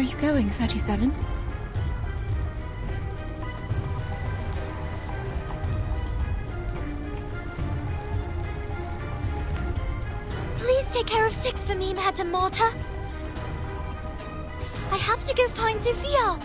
you going, 37? Please take care of 6 for me, Madam Marta. I have to go find Sophia.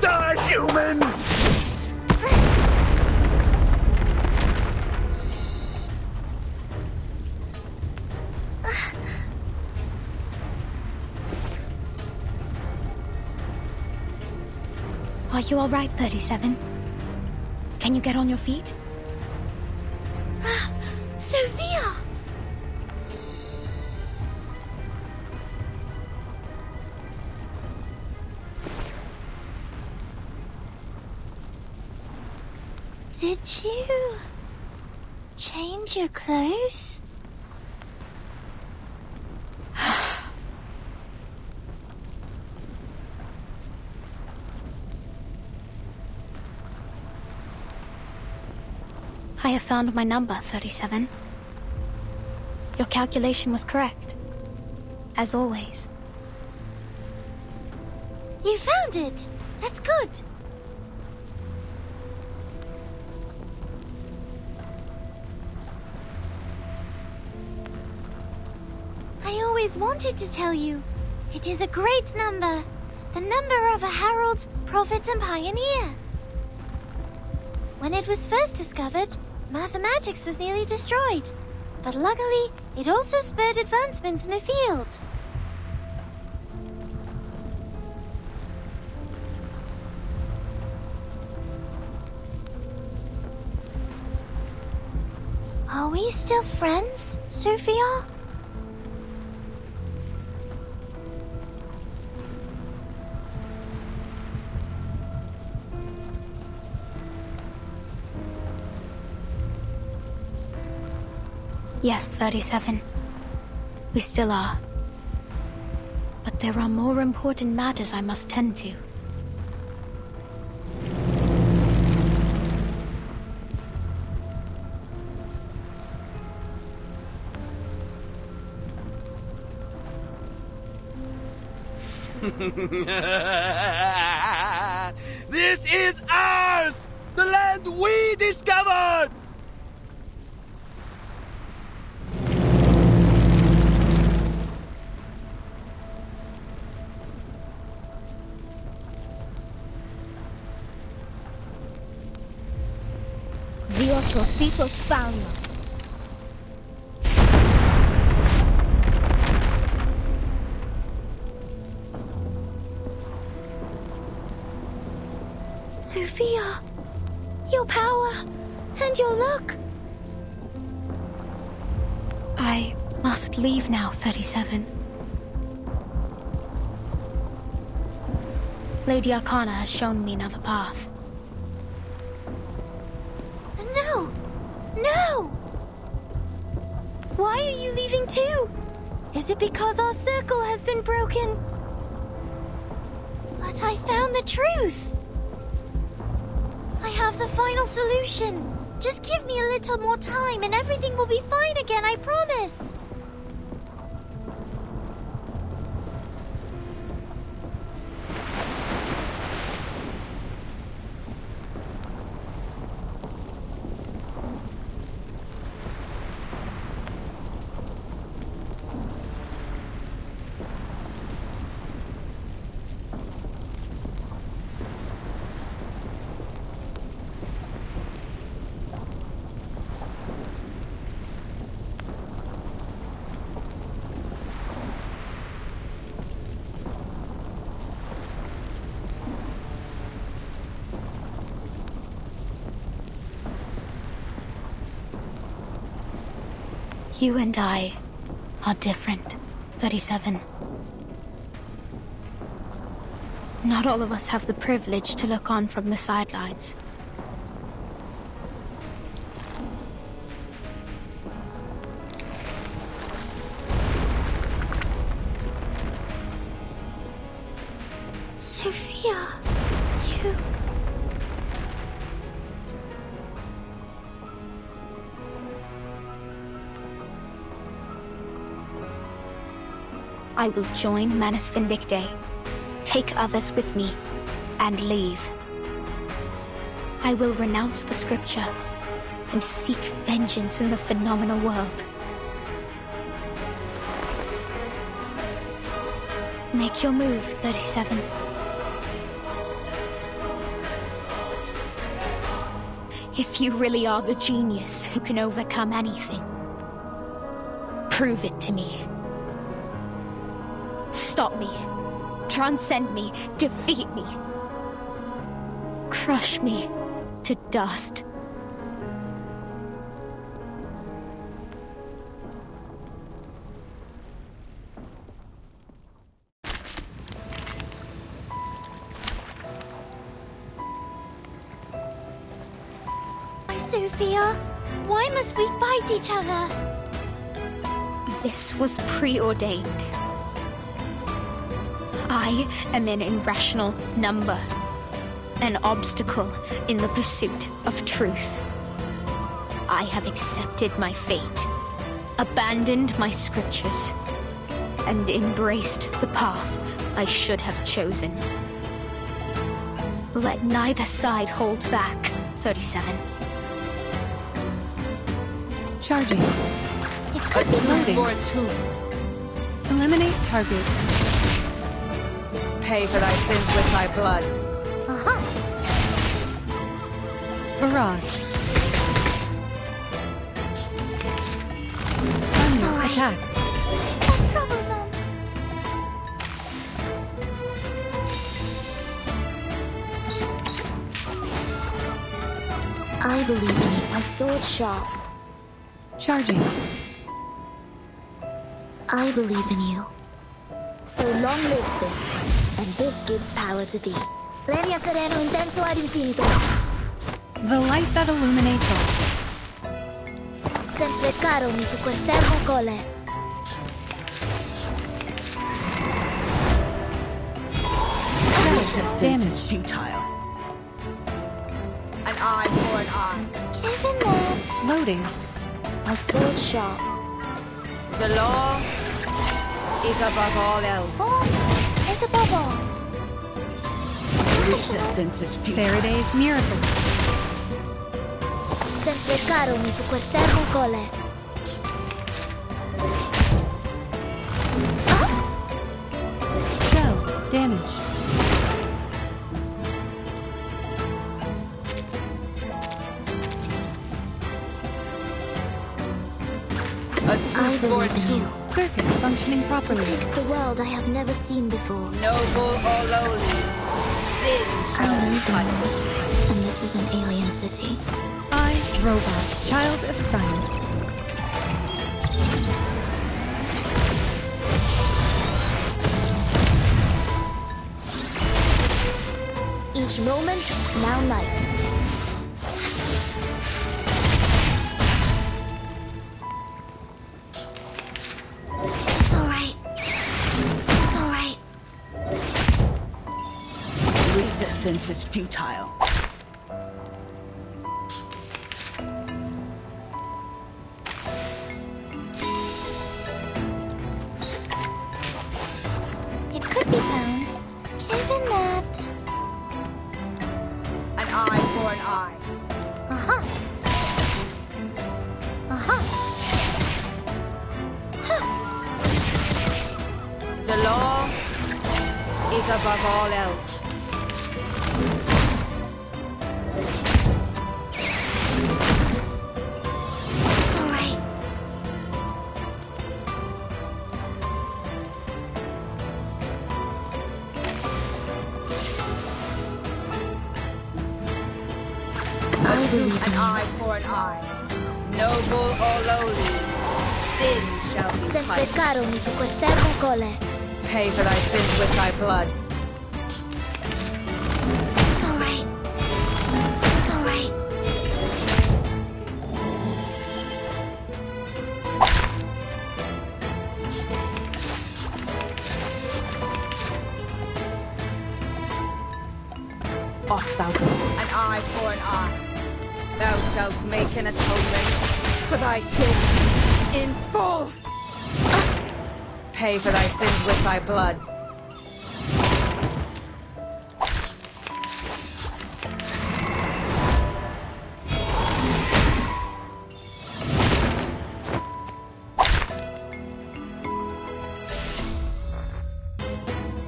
Die, humans! Are you all right, 37? Can you get on your feet? Sophia! Did you change your clothes? I have found my number, 37. Your calculation was correct. As always. You found it! That's good! I always wanted to tell you. It is a great number. The number of a herald, prophet, and pioneer. When it was first discovered, mathematics was nearly destroyed. But luckily, it also spurred advancements in the field. Are we still friends, Sophia? Yes, 37. We still are. But there are more important matters I must tend to. This is ours! The land we discovered! Trocitos found. Sophia, your power and your luck. I must leave now, 37. Lady Arcana has shown me another path. No! No! Why are you leaving too? Is it because our circle has been broken? But I found the truth. I have the final solution. Just give me a little more time and everything will be fine again, I promise. You and I are different, 37. Not all of us have the privilege to look on from the sidelines. Sophia, you... I will join Manus Vindictae, take others with me, and leave. I will renounce the scripture and seek vengeance in the phenomenal world. Make your move, 37. If you really are the genius who can overcome anything, prove it to me. Stop me, transcend me, defeat me, crush me to dust. Sophia, why must we fight each other? This was preordained. I am an irrational number, an obstacle in the pursuit of truth. I have accepted my fate, abandoned my scriptures, and embraced the path I should have chosen. Let neither side hold back, 37. Charging. It could be Loading. Eliminate target. Pay for thy sins with thy blood. Uh-huh. Barrage. It's all right. Attack. That's troublesome. I believe in you. My sword sharp. Charging. I believe in you. So long lives this, and this gives power to thee. Legna sereno intenso ad infinito. The light that illuminates all. Sempre caro mi fu quest'ermo cole. Damage. Futile. An eye for an eye. Given that... Loading. My sword sharp. The law is above all else. Oh, it's a bubble. Resistance is futile. Faraday's miracle. Sempre caro mi fu quest'ermo cole. Shell. Damage. A I tooth for believe in you. tooth. Circuits functioning properly. Depict the world I have never seen before. Noble or lowly. Sin I shall know be them, punished. and this is an alien city. I, Robot, child of science. Each moment, now night. It's all right. It's all right. Resistance is futile. It could be found. Given that... An eye for an eye. Uh-huh. Uh-huh. The law is above all else. It's all right. I believe in An you. eye for an eye. Noble or lowly. Sin shall be Sempre punished. caro mi fu quest'ermo cole. Pay for thy sins with thy blood. It's all right. It's all right. hast thou? An eye for an eye. Thou shalt make an atonement for thy sins in full. Pay for thy sins with thy blood.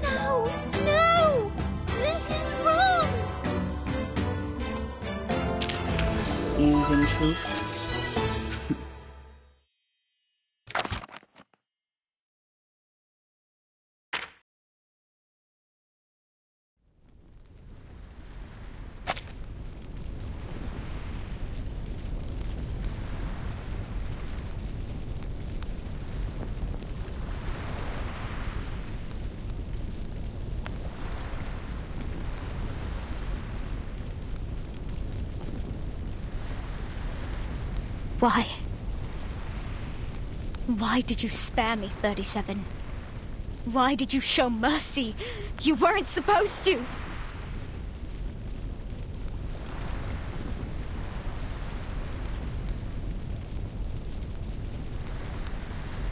No! No! This is wrong! Using truth. Why? Why did you spare me, 37? Why did you show mercy? You weren't supposed to!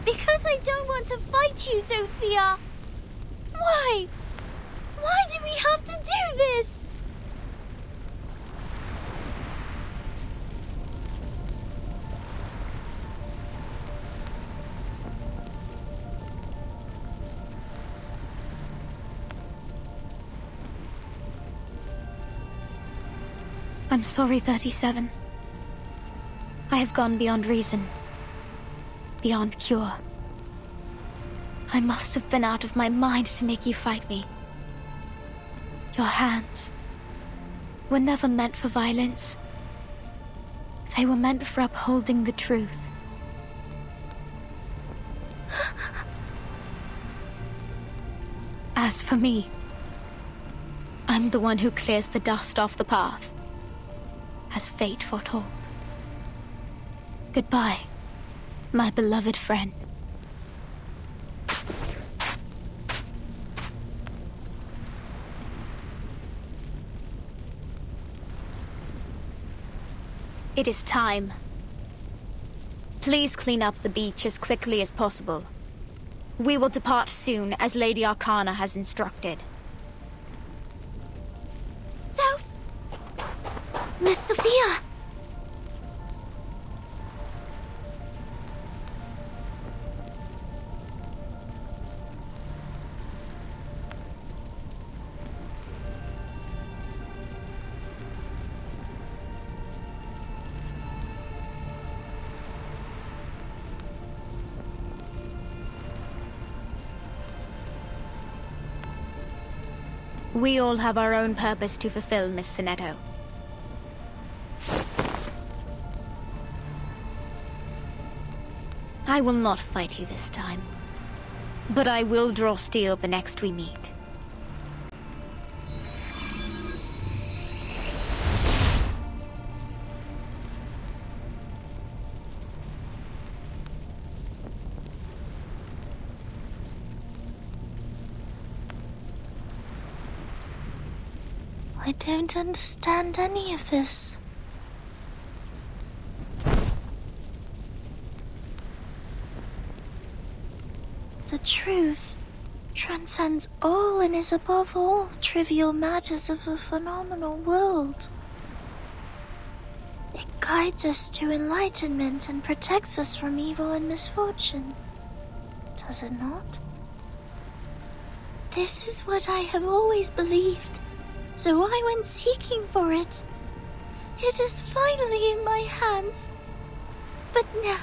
Because I don't want to fight you, Sophia! Why? Why do we have to do this? I'm sorry, 37. I have gone beyond reason. Beyond cure. I must have been out of my mind to make you fight me. Your hands were never meant for violence. They were meant for upholding the truth. As for me, I'm the one who clears the dust off the path, as fate foretold. Goodbye, my beloved friend. It is time. Please clean up the beach as quickly as possible. We will depart soon, as Lady Arcana has instructed. Soph! Miss Sophia! We all have our own purpose to fulfill, Miss Sinetto. I will not fight you this time, but I will draw steel the next we meet. I don't understand any of this. The truth transcends all and is above all trivial matters of a phenomenal world. It guides us to enlightenment and protects us from evil and misfortune. Does it not? This is what I have always believed. So I went seeking for it. It is finally in my hands. But now...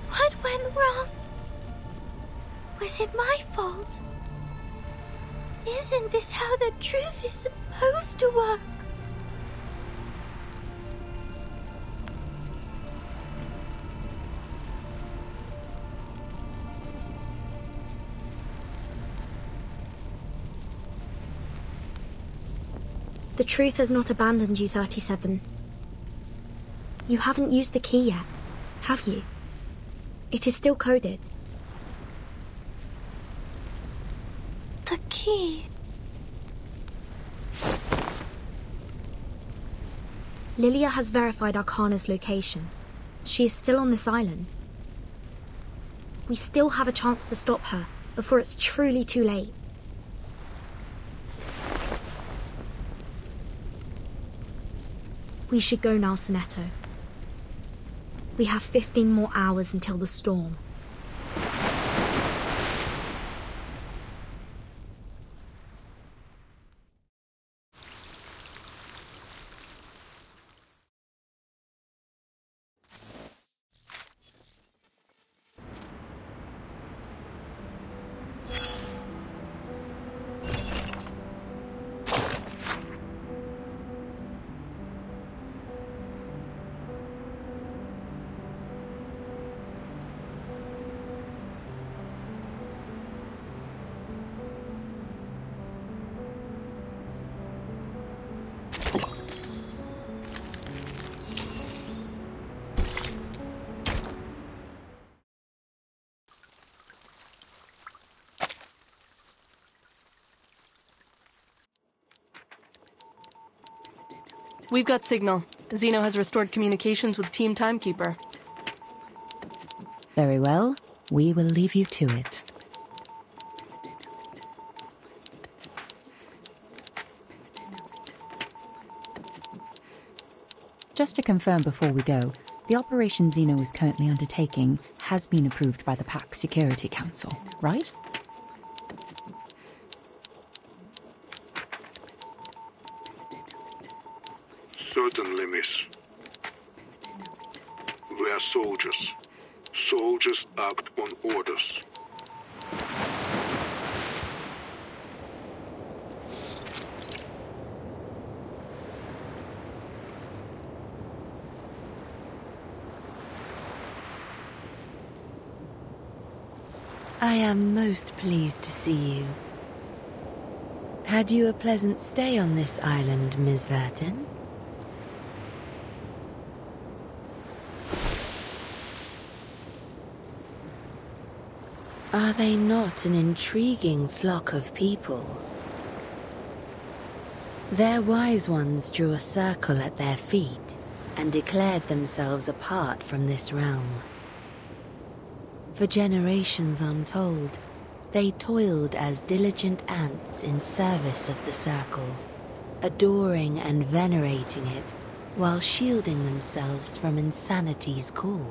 What went wrong? Was it my fault? Isn't this how the truth is supposed to work? The truth has not abandoned you, 37. You haven't used the key yet, have you? It is still coded. The key. Lilia has verified Arcana's location. She is still on this island. We still have a chance to stop her before it's truly too late. We should go now, Sonetto. We have 15 more hours until the storm. We've got signal. Zeno has restored communications with Team Timekeeper. Very well. We will leave you to it. Just to confirm before we go, the operation Zeno is currently undertaking has been approved by the Pack Security Council, right? Certainly, miss. We are soldiers. Soldiers act on orders. I am most pleased to see you. Had you a pleasant stay on this island, Ms. Vertin? Are they not an intriguing flock of people? Their wise ones drew a circle at their feet and declared themselves apart from this realm. For generations untold, they toiled as diligent ants in service of the circle, adoring and venerating it while shielding themselves from insanity's call.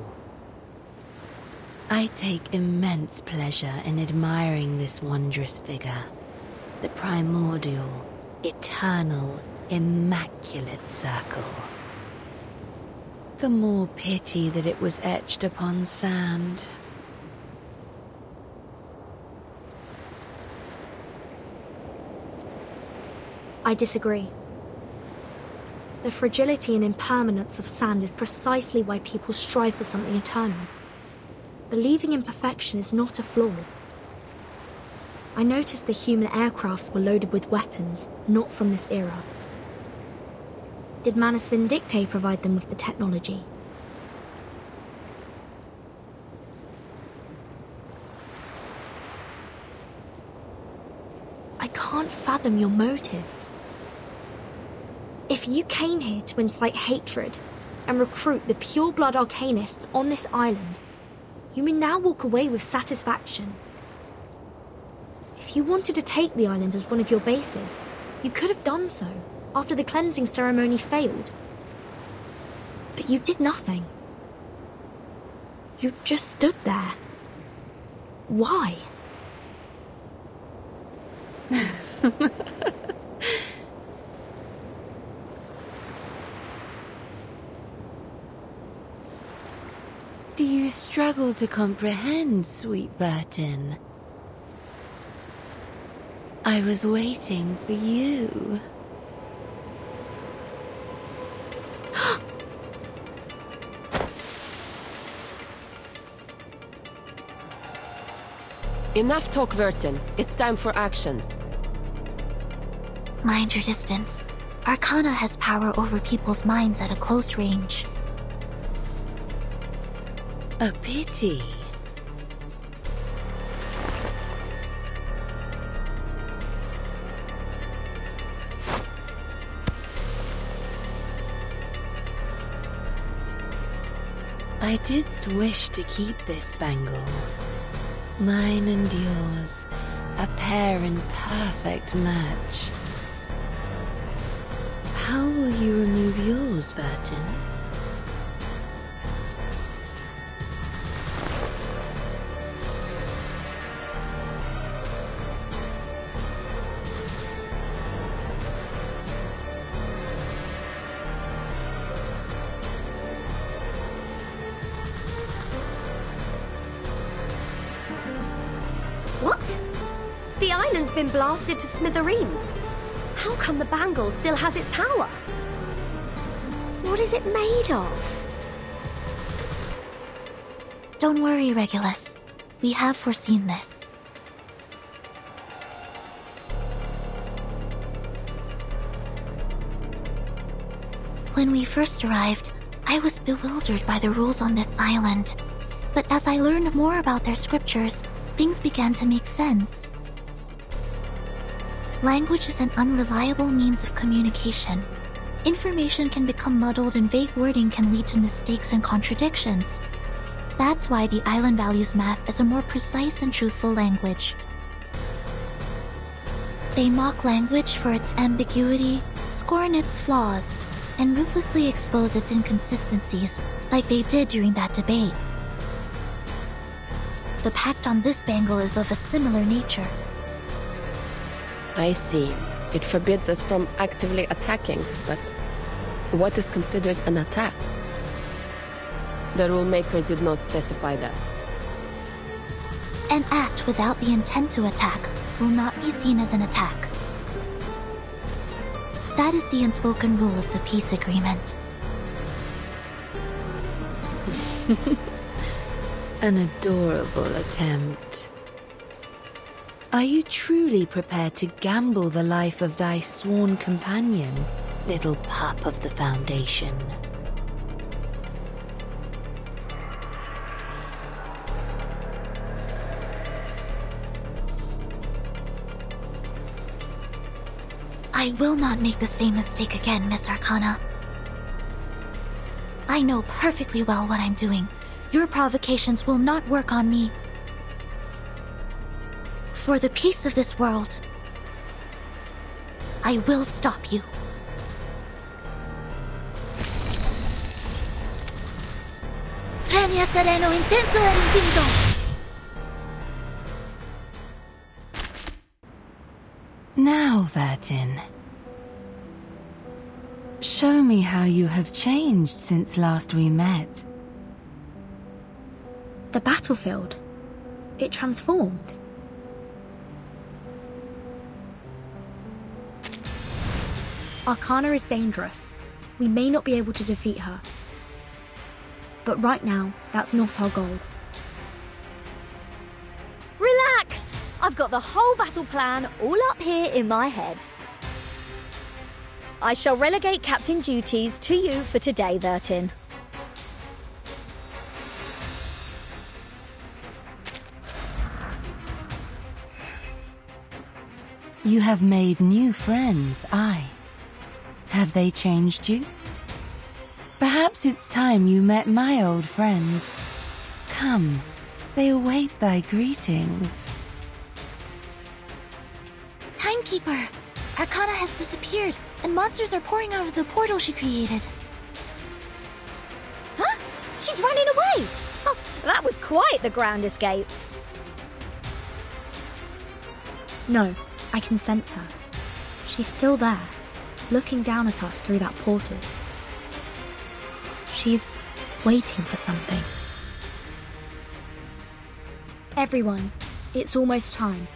I take immense pleasure in admiring this wondrous figure, the primordial, eternal, immaculate circle. The more pity that it was etched upon sand. I disagree. The fragility and impermanence of sand is precisely why people strive for something eternal. Believing in perfection is not a flaw. I noticed the human aircrafts were loaded with weapons, not from this era. Did Manus Vindictae provide them with the technology? I can't fathom your motives. If you came here to incite hatred and recruit the pure-blood arcanists on this island, you may now walk away with satisfaction. If you wanted to take the island as one of your bases, you could have done so after the cleansing ceremony failed. But you did nothing. You just stood there. Why? Do you struggle to comprehend, sweet Vertin? I was waiting for you. Enough talk, Vertin. It's time for action. Mind your distance. Arcana has power over people's minds at a close range. A pity. I did wish to keep this bangle. Mine and yours, a pair in perfect match. How will you remove yours, Vertin? What? The island's been blasted to smithereens. How come the bangle still has its power? What is it made of? Don't worry, Regulus. We have foreseen this. When we first arrived, I was bewildered by the rules on this island. But as I learned more about their scriptures, things began to make sense. Language is an unreliable means of communication. Information can become muddled and vague wording can lead to mistakes and contradictions. That's why the island values math as a more precise and truthful language. They mock language for its ambiguity, scorn its flaws, and ruthlessly expose its inconsistencies, like they did during that debate. The pact on this bangle is of a similar nature. I see. It forbids us from actively attacking, but what is considered an attack? The rulemaker did not specify that. An act without the intent to attack will not be seen as an attack. That is the unspoken rule of the peace agreement. An adorable attempt. Are you truly prepared to gamble the life of thy sworn companion, little pup of the Foundation? I will not make the same mistake again, Miss Arcana. I know perfectly well what I'm doing. Your provocations will not work on me. For the peace of this world, I will stop you. Premia sereno intenso e infinito. Now, Vertin. Show me how you have changed since last we met. The battlefield. It transformed. Arcana is dangerous. We may not be able to defeat her. But right now, that's not our goal. Relax! I've got the whole battle plan all up here in my head. I shall relegate captain duties to you for today, Vertin. You have made new friends, aye. Have they changed you? Perhaps it's time you met my old friends. Come, they await thy greetings. Timekeeper! Arcana has disappeared, and monsters are pouring out of the portal she created. Huh? She's running away! Oh, that was quite the grand escape. No, I can sense her. She's still there, looking down at us through that portal. She's waiting for something. Everyone, it's almost time.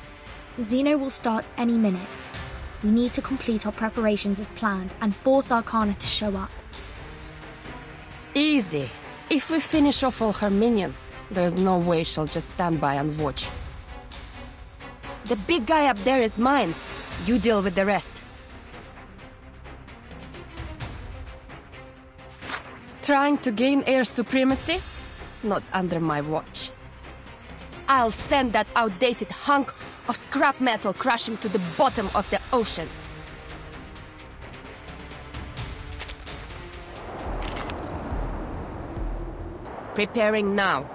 Xeno will start any minute. We need to complete our preparations as planned and force Arcana to show up. Easy. If we finish off all her minions, there's no way she'll just stand by and watch. The big guy up there is mine. You deal with the rest. Trying to gain air supremacy? Not under my watch. I'll send that outdated hunk of scrap metal crashing to the bottom of the ocean. Preparing now.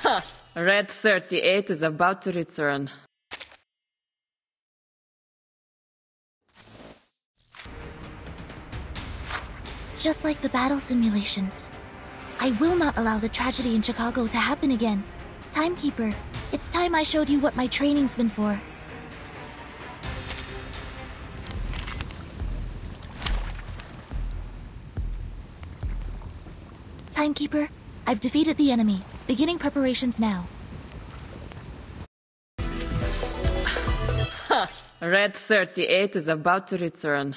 Ha! Red 38 is about to return. Just like the battle simulations. I will not allow the tragedy in Chicago to happen again. Timekeeper, it's time I showed you what my training's been for. Timekeeper, I've defeated the enemy. Beginning preparations now. Ha! Red 38 is about to return.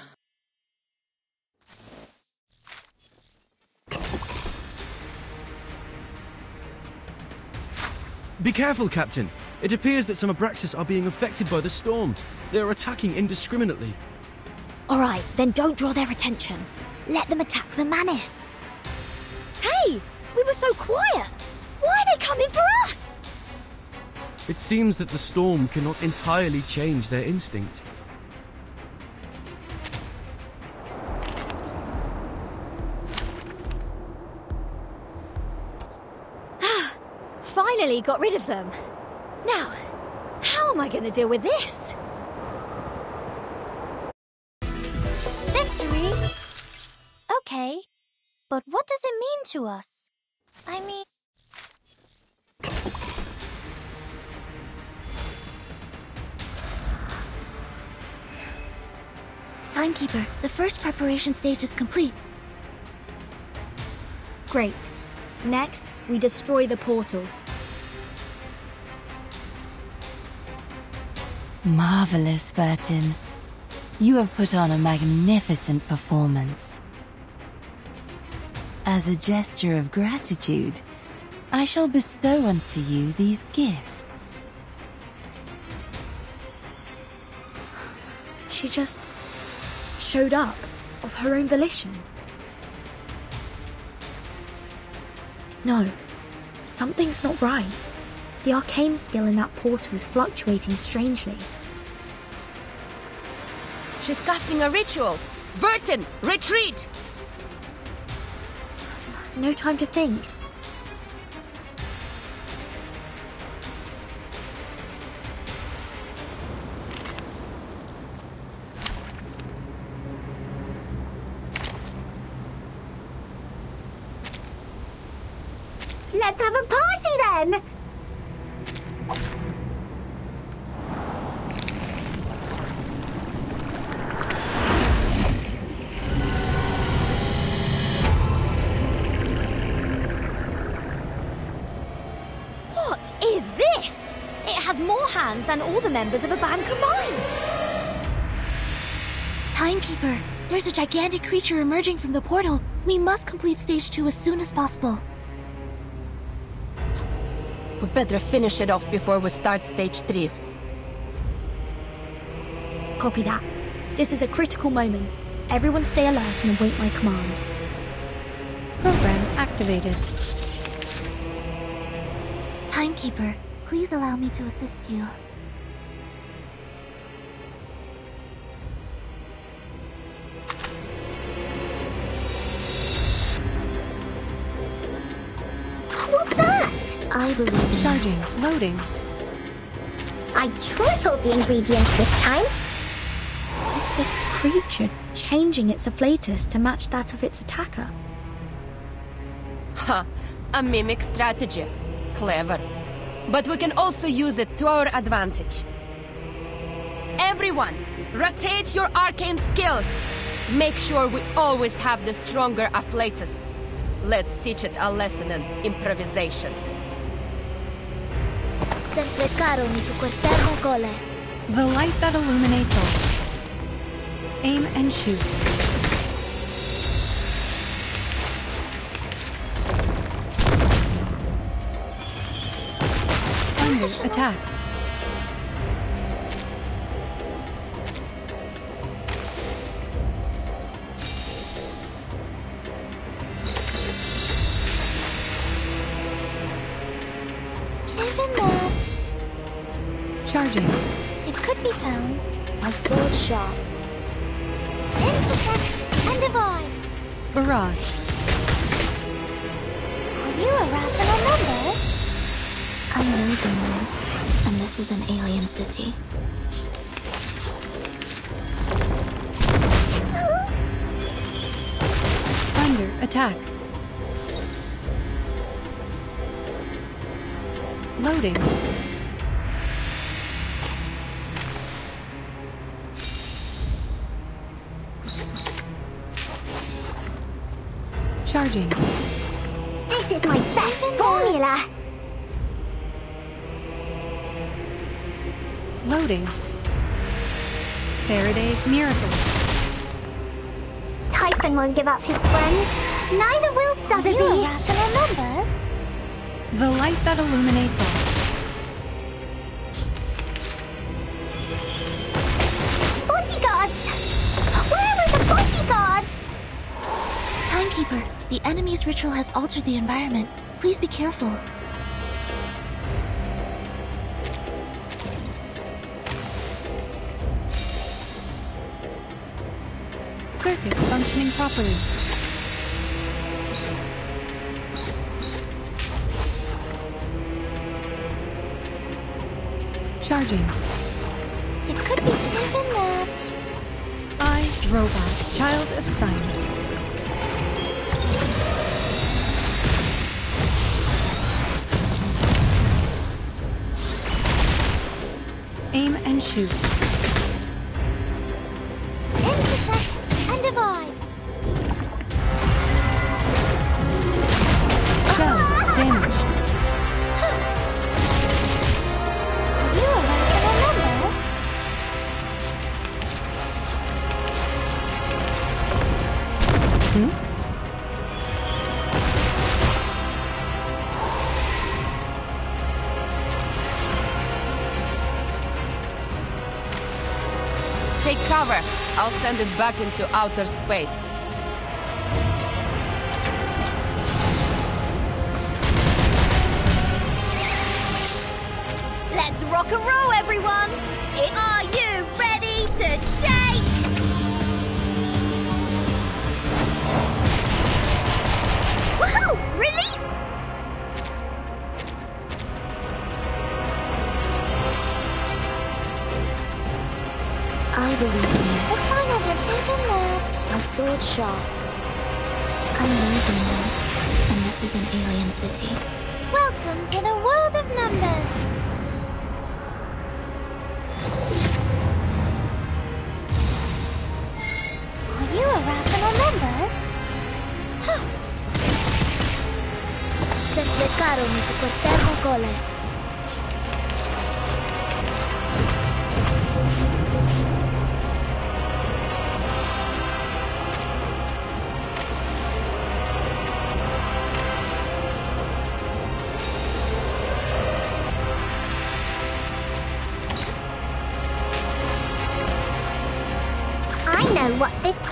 Be careful, Captain. It appears that some Abraxas are being affected by the storm. They are attacking indiscriminately. Alright, then don't draw their attention. Let them attack the Manus. Hey! We were so quiet! Why are they coming for us? It seems that the storm cannot entirely change their instinct. Finally got rid of them. Now, how am I going to deal with this? Victory? Okay, but what does it mean to us? I mean... Timekeeper, the first preparation stage is complete. Great. Next, we destroy the portal. Marvelous, Burton. You have put on a magnificent performance. As a gesture of gratitude, I shall bestow unto you these gifts. She just showed up of her own volition. No, something's not right. The arcane skill in that portal is fluctuating strangely. She's casting a ritual! Vertin, retreat! No time to think. Let's have a party then! What is this? It has more hands than all the members of a band combined. Timekeeper, there's a gigantic creature emerging from the portal. We must complete stage 2 as soon as possible. We better finish it off before we start stage 3. Copy that. This is a critical moment. Everyone stay alert and await my command. Program activated. Timekeeper, please allow me to assist you. What's that? I believe in Charging. Loading. I tripled the ingredients this time. Is this creature changing its afflatus to match that of its attacker? Ha! A mimic strategy. Clever. But we can also use it to our advantage. Everyone, rotate your arcane skills. Make sure we always have the stronger afflatus. Let's teach it a lesson in improvisation. Sempre caro mi fu quest'ermo cole. The light that illuminates all. Aim and shoot. Under attack. Given that Charging. it could be found, My sword sharp. then protect and divide. Barrage. Are you a rational number? I know the moon, and this is an alien city. Under attack. Loading. Charging. This is my best formula! Loading. Faraday's miracle. Typhon won't give up his friends. Neither will Sotheby. Are you rational numbers? The light that illuminates all. Bodyguards! Where are the bodyguards? Timekeeper, the enemy's ritual has altered the environment. Please be careful. Circuits functioning properly. Charging. It could be even that. I, Robot, Child of Science. Aim and shoot. Intersect and divide. Shell damaged. Are you a rational number? Take cover. I'll send it back into outer space. Let's rock and roll, everyone! Are you ready to shake? Woohoo! Release! I believe in you. The final decision that... My sword sharp. I know the moon, and this is an alien city. Welcome to the world of numbers. Are you a rational numbers? Sempre caro mi su quest'ermo cole.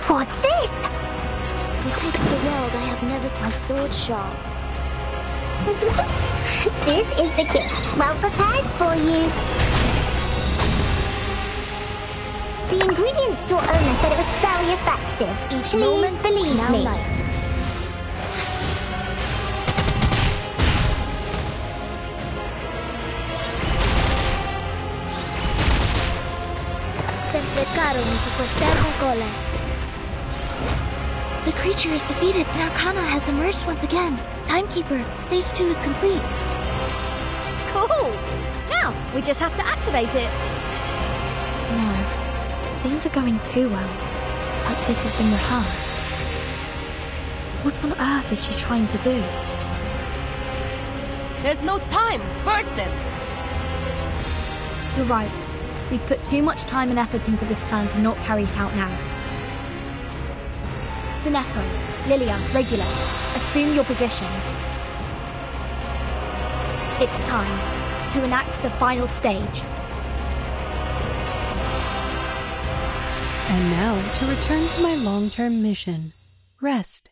What's this? Depict the world I have never... My sword sharp. This is the gift, well prepared for you. The ingredient store owner said it was very effective. Each Please moment, believe now me. light. Sempre caro mi su quest'ermo cole. The creature is defeated and Arcana has emerged once again. Timekeeper, stage 2 is complete. Cool! Now, we just have to activate it. No. Things are going too well. Like this has been rehearsed. What on earth is she trying to do? There's no time! Vertin! You're right. We've put too much time and effort into this plan to not carry it out now. Sinetto, Lilia, Regulus, assume your positions. It's time to enact the final stage. And now to return to my long-term mission. Rest.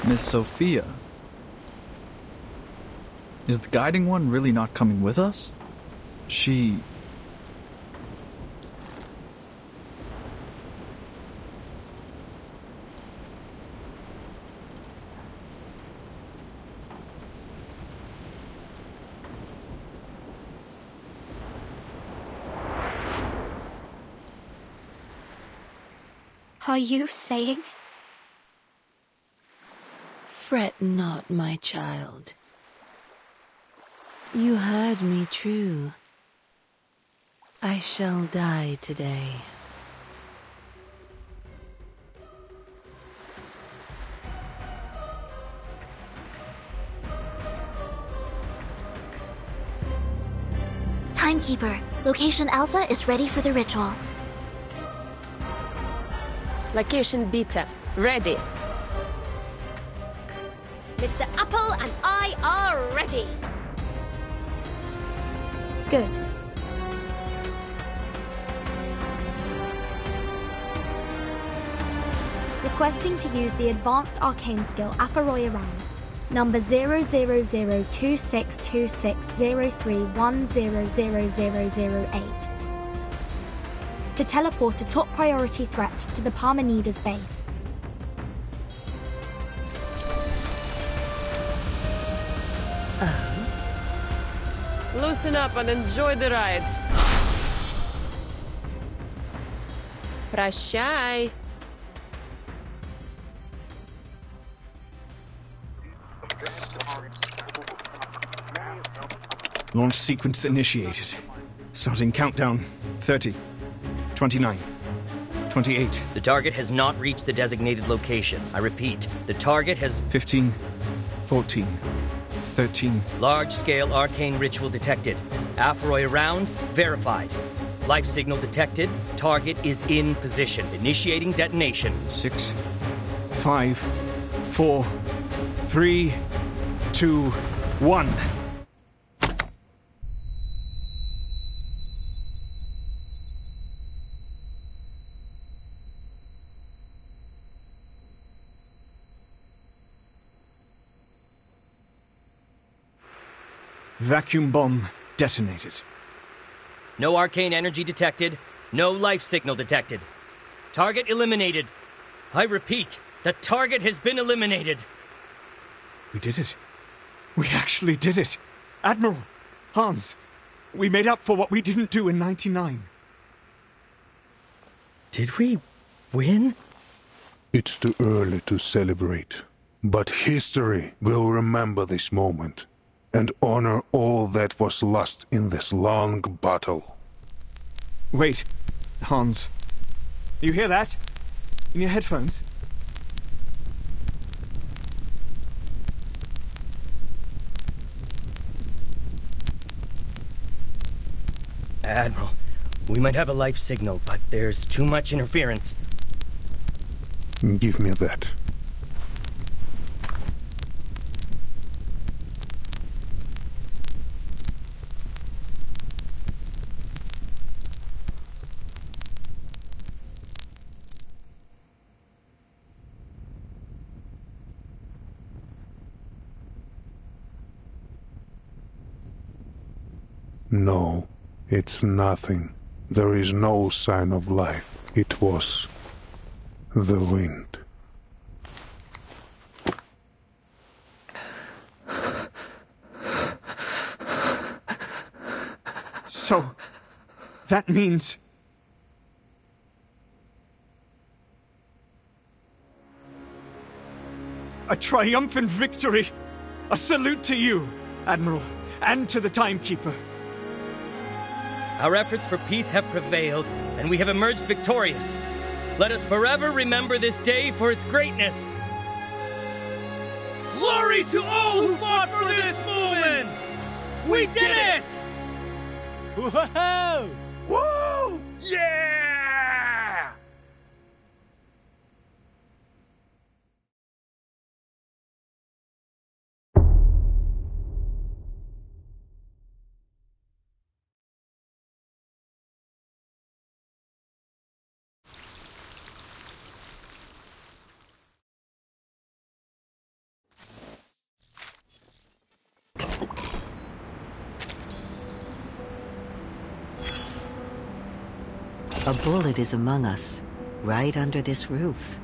Miss Sophia. Is the guiding one really not coming with us? She... Are you saying? Fret not, my child. You heard me true. I shall die today. Timekeeper, location Alpha is ready for the ritual. Location Beta, ready. Mr. Apple and I are ready. Good. Requesting to use the advanced arcane skill Vereinsamt, number 000262603100008. To teleport a top priority threat to the Parmenides base. Loosen up and enjoy the ride. Прощай. Launch sequence initiated. Starting countdown. 30, 29, 28. The target has not reached the designated location. I repeat, the target has... 15, 14, 13. Large-scale arcane ritual detected. Aphroy around, verified. Life signal detected. Target is in position. Initiating detonation. 6, 5, 4, 3, 2, 1. Vacuum bomb detonated. No arcane energy detected. No life signal detected. Target eliminated. I repeat, the target has been eliminated. We did it. We actually did it. Admiral, Hans, we made up for what we didn't do in 99. Did we win? It's too early to celebrate, but history will remember this moment and honor all that was lost in this long battle. Wait, Hans. You hear that? In your headphones? Admiral, we might have a life signal, but there's too much interference. Give me that. No, it's nothing. There is no sign of life. It was the wind. So, that means... a triumphant victory! A salute to you, Admiral, and to the Timekeeper. Our efforts for peace have prevailed, and we have emerged victorious. Let us forever remember this day for its greatness. Glory to all who fought for this moment! We did it! Whoa! Woo! Yeah! A bullet is among us, right under this roof.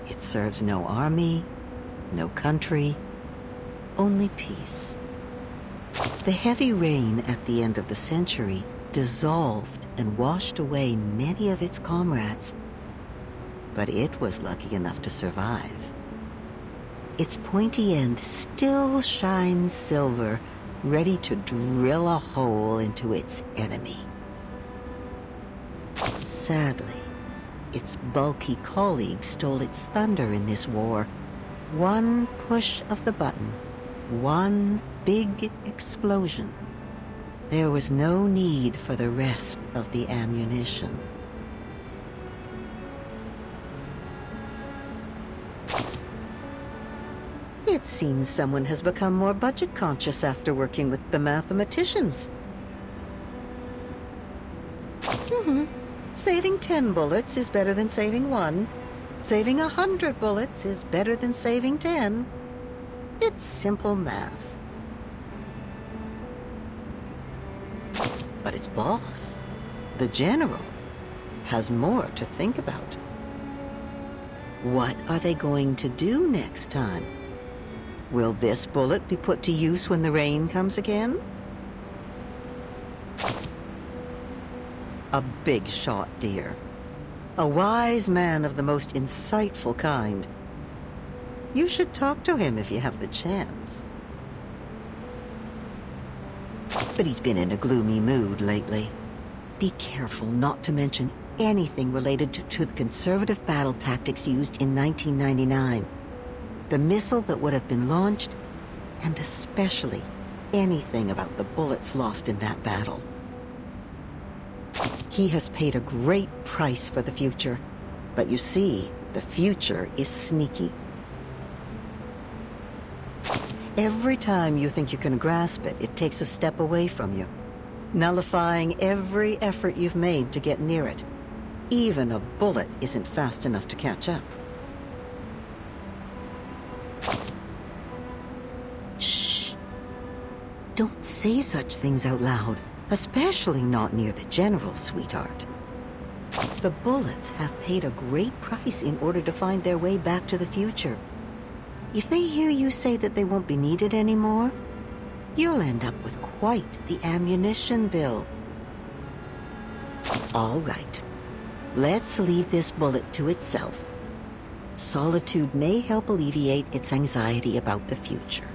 It serves no army, no country, only peace. The heavy rain at the end of the century dissolved and washed away many of its comrades, but it was lucky enough to survive. Its pointy end still shines silver, ready to drill a hole into its enemy. Sadly, its bulky colleague stole its thunder in this war. One push of the button, one big explosion. There was no need for the rest of the ammunition. It seems someone has become more budget conscious after working with the mathematicians. Saving 10 bullets is better than saving 1. Saving 100 bullets is better than saving 10. It's simple math. But its boss, the general, has more to think about. What are they going to do next time? Will this bullet be put to use when the rain comes again? A big shot, dear. A wise man of the most insightful kind. You should talk to him if you have the chance. But he's been in a gloomy mood lately. Be careful not to mention anything related to the conservative battle tactics used in 1999. The missile that would have been launched, and especially anything about the bullets lost in that battle. He has paid a great price for the future, but you see, the future is sneaky. Every time you think you can grasp it, it takes a step away from you, nullifying every effort you've made to get near it. Even a bullet isn't fast enough to catch up. Shh! Don't say such things out loud. Especially not near the general, sweetheart. The bullets have paid a great price in order to find their way back to the future. If they hear you say that they won't be needed anymore, you'll end up with quite the ammunition bill. All right. Let's leave this bullet to itself. Solitude may help alleviate its anxiety about the future.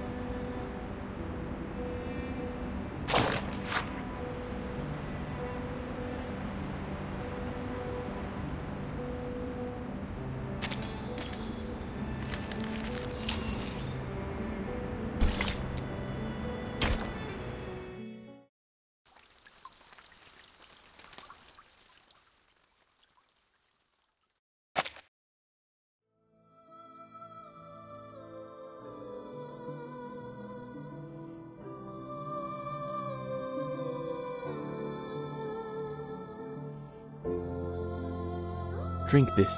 Drink this.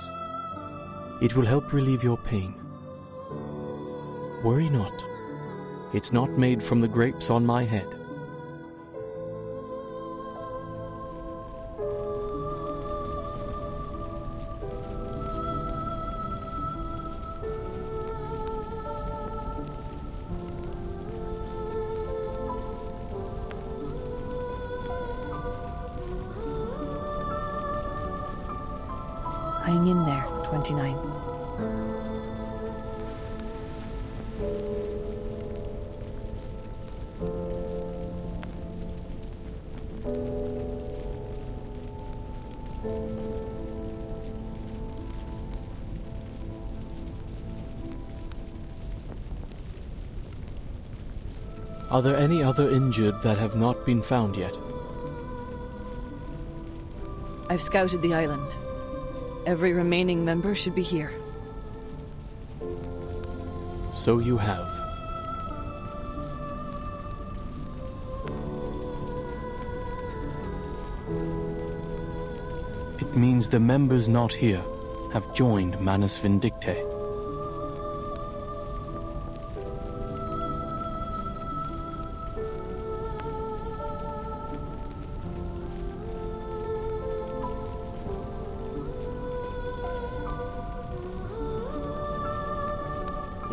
It will help relieve your pain. Worry not. It's not made from the grapes on my head. Hang in there, 29. Are there any other injured that have not been found yet? I've scouted the island. Every remaining member should be here. So you have. It means the members not here have joined Manus Vindicte.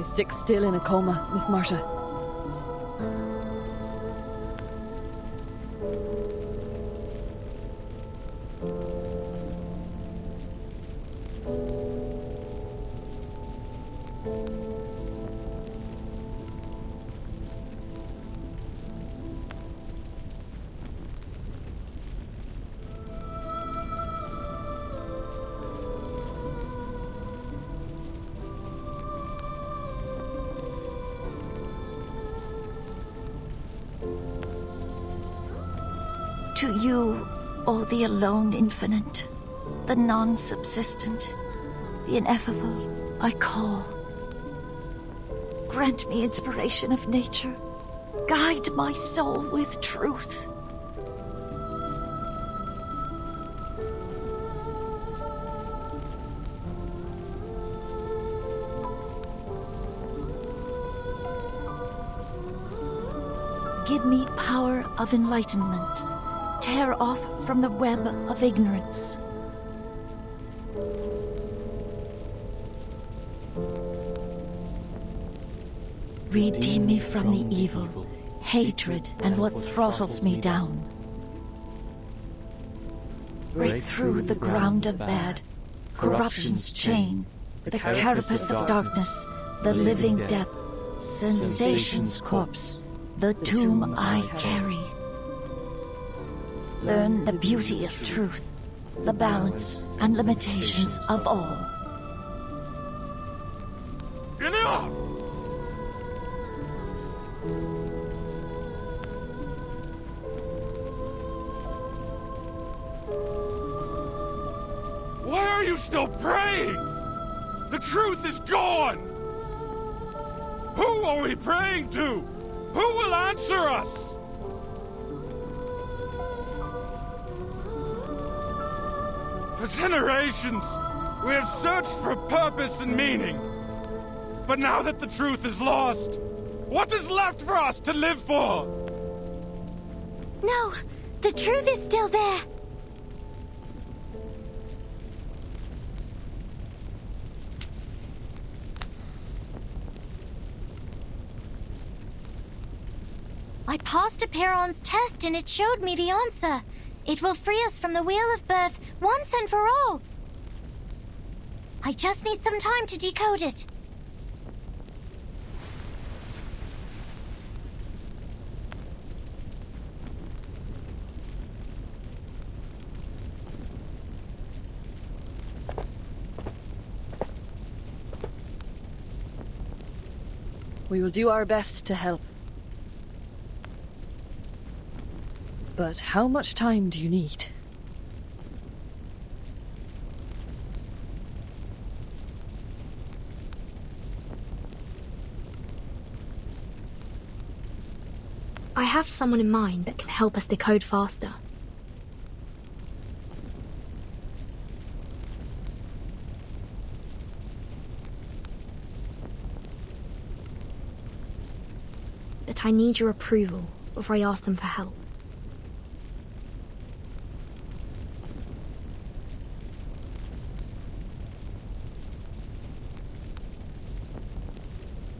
Is Six still in a coma, Miss Marta? To you, O the alone infinite, the non-subsistent, the ineffable, I call. Grant me inspiration of nature. Guide my soul with truth. Give me power of enlightenment. Tear off from the web of ignorance. Redeem me from the evil, hatred, and what throttles me down. Break through the ground of bad, corruption's chain, the carapace of darkness, the living death, sensation's corpse, the tomb I carry. Learn the beauty of truth, the balance and limitations of all. Enough! Why are you still praying? The truth is gone! Who are we praying to? Who will answer us? For generations, we have searched for purpose and meaning. But now that the truth is lost, what is left for us to live for? No, the truth is still there. I passed a Perron's test and it showed me the answer. It will free us from the Wheel of Birth once and for all. I just need some time to decode it. We will do our best to help. But how much time do you need? I have someone in mind that can help us decode faster. But I need your approval before I ask them for help.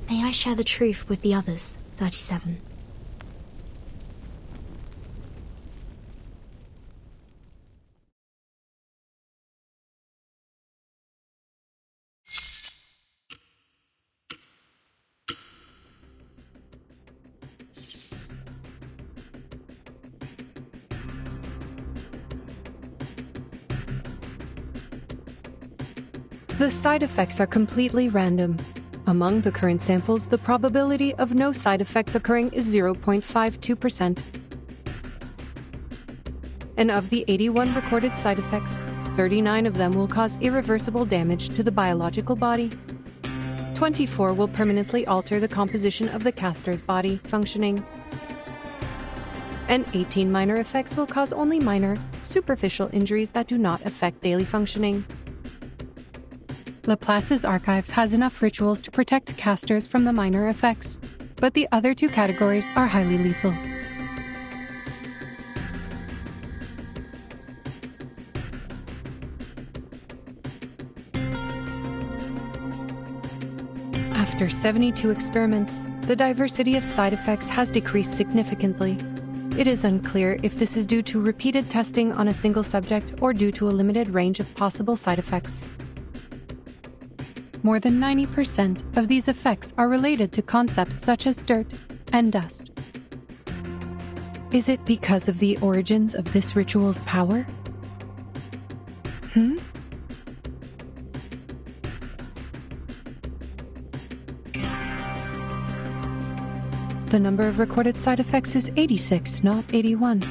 May I share the truth with the others, 37? The side effects are completely random. Among the current samples, the probability of no side effects occurring is 0.52%. And of the 81 recorded side effects, 39 of them will cause irreversible damage to the biological body. 24 will permanently alter the composition of the caster's body functioning. And 18 minor effects will cause only minor, superficial injuries that do not affect daily functioning. Laplace's archives has enough rituals to protect casters from the minor effects, but the other two categories are highly lethal. After 72 experiments, the diversity of side effects has decreased significantly. It is unclear if this is due to repeated testing on a single subject or due to a limited range of possible side effects. More than 90% of these effects are related to concepts such as dirt and dust. Is it because of the origins of this ritual's power? The number of recorded side effects is 86, not 81.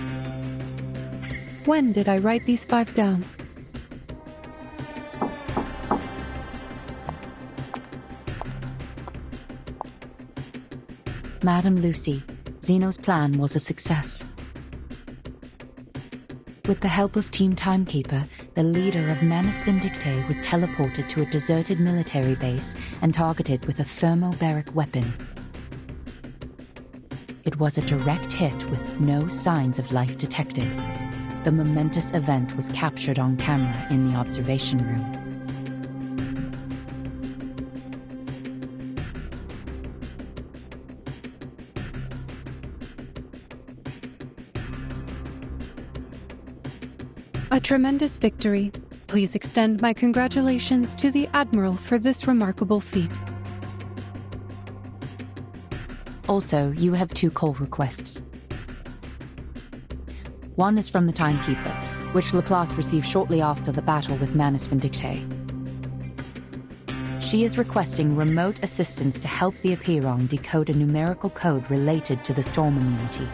When did I write these 5 down? Madam Lucy, Zeno's plan was a success. With the help of Team Timekeeper, the leader of Manus Vindictae was teleported to a deserted military base and targeted with a thermobaric weapon. It was a direct hit with no signs of life detected. The momentous event was captured on camera in the observation room. A tremendous victory. Please extend my congratulations to the Admiral for this remarkable feat. Also, you have 2 call requests. One is from the Timekeeper, which Laplace received shortly after the battle with Manus Vindictae. She is requesting remote assistance to help the Apiron decode a numerical code related to the storm immunity.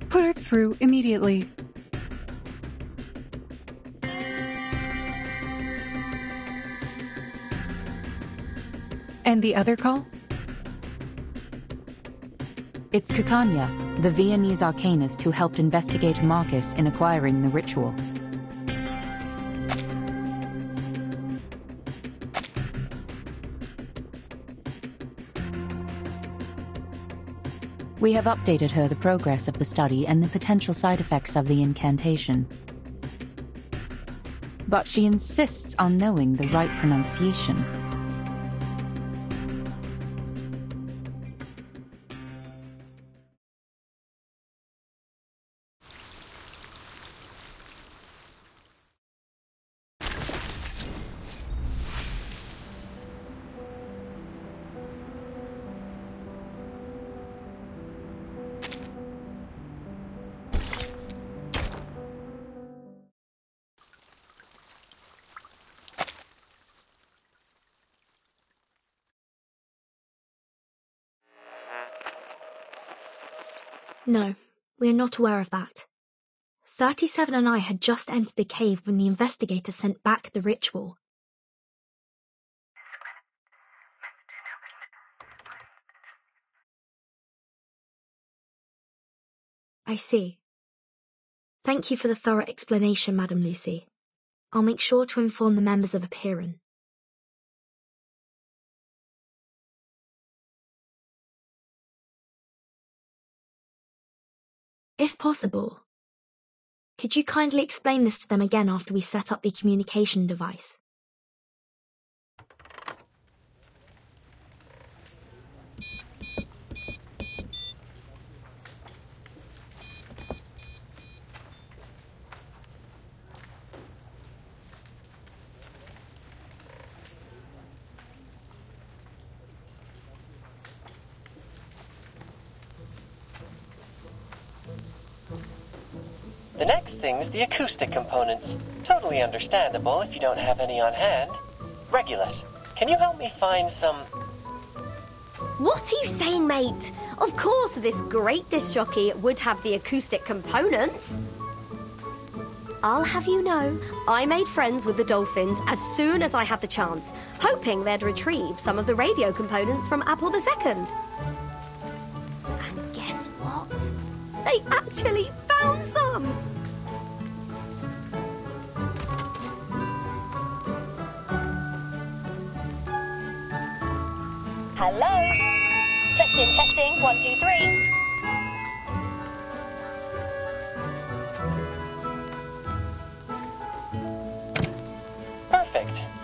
Put her through immediately. And the other call? It's Kikanya, the Viennese arcanist who helped investigate Marcus in acquiring the ritual. We have updated her the progress of the study and the potential side effects of the incantation. But she insists on knowing the right pronunciation. No, we are not aware of that. 37 and I had just entered the cave when the investigator sent back the ritual. I see. Thank you for the thorough explanation, Madam Lucy. I'll make sure to inform the members of Apiron. If possible, could you kindly explain this to them again after we set up the communication device? The next thing's the acoustic components. Totally understandable if you don't have any on hand. Regulus, can you help me find some... What are you saying, mate? Of course this great disc jockey would have the acoustic components. I'll have you know, I made friends with the dolphins as soon as I had the chance, hoping they'd retrieve some of the radio components from Apple II. And guess what? They actually found some! Hello? Testing, 1, 2, 3.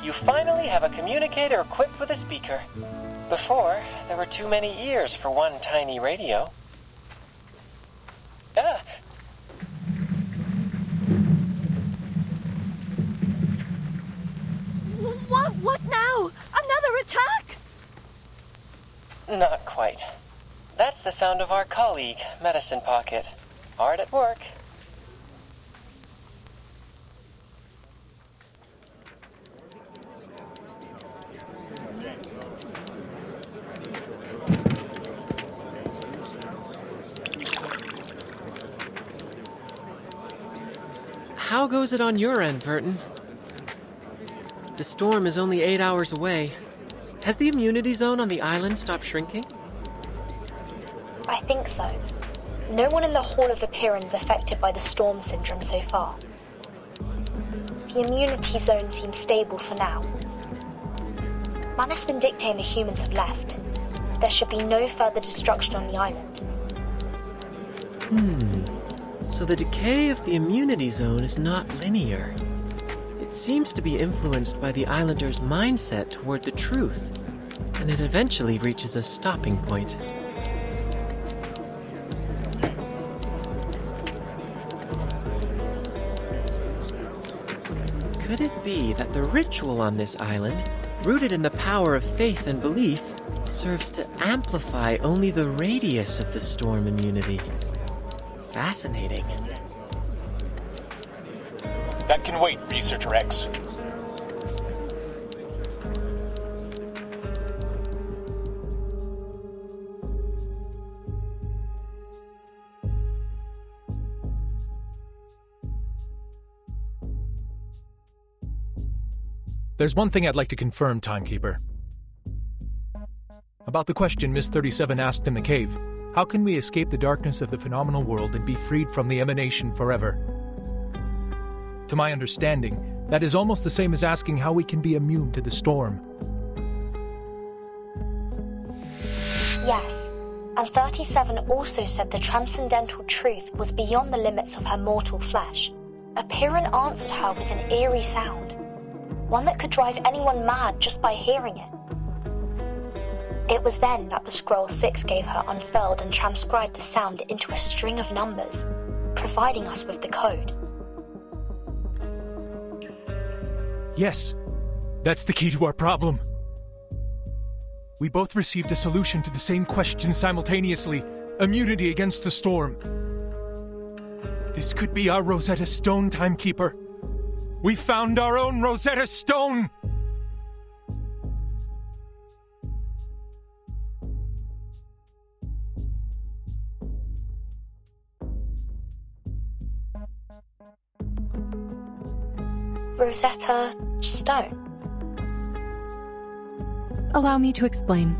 You finally have a communicator equipped with a speaker. Before, there were too many ears for one tiny radio. Ah! What now? Another attack? Not quite. That's the sound of our colleague, Medicine Pocket. Hard at work. How goes it on your end, Burton? The storm is only 8 hours away. Has the immunity zone on the island stopped shrinking? I think so. No one in the Hall of Appearance is affected by the storm syndrome so far. The immunity zone seems stable for now. Manus Vindictae and the humans have left. There should be no further destruction on the island. So the decay of the immunity zone is not linear. It seems to be influenced by the islanders' mindset toward the truth, and it eventually reaches a stopping point. Could it be that the ritual on this island, rooted in the power of faith and belief, serves to amplify only the radius of the storm immunity? Fascinating. That can wait, Researcher X. There's one thing I'd like to confirm, Timekeeper. About the question Miss 37 asked in the cave. How can we escape the darkness of the phenomenal world and be freed from the emanation forever? To my understanding, that is almost the same as asking how we can be immune to the storm. Yes, and 37 also said the transcendental truth was beyond the limits of her mortal flesh. Appearance answered her with an eerie sound, one that could drive anyone mad just by hearing it. It was then that the Scroll 6 gave her unfurled and transcribed the sound into a string of numbers, providing us with the code. Yes, that's the key to our problem. We both received a solution to the same question simultaneously, immunity against the storm. This could be our Rosetta Stone, Timekeeper. We found our own Rosetta Stone! Rosetta Stone. Allow me to explain.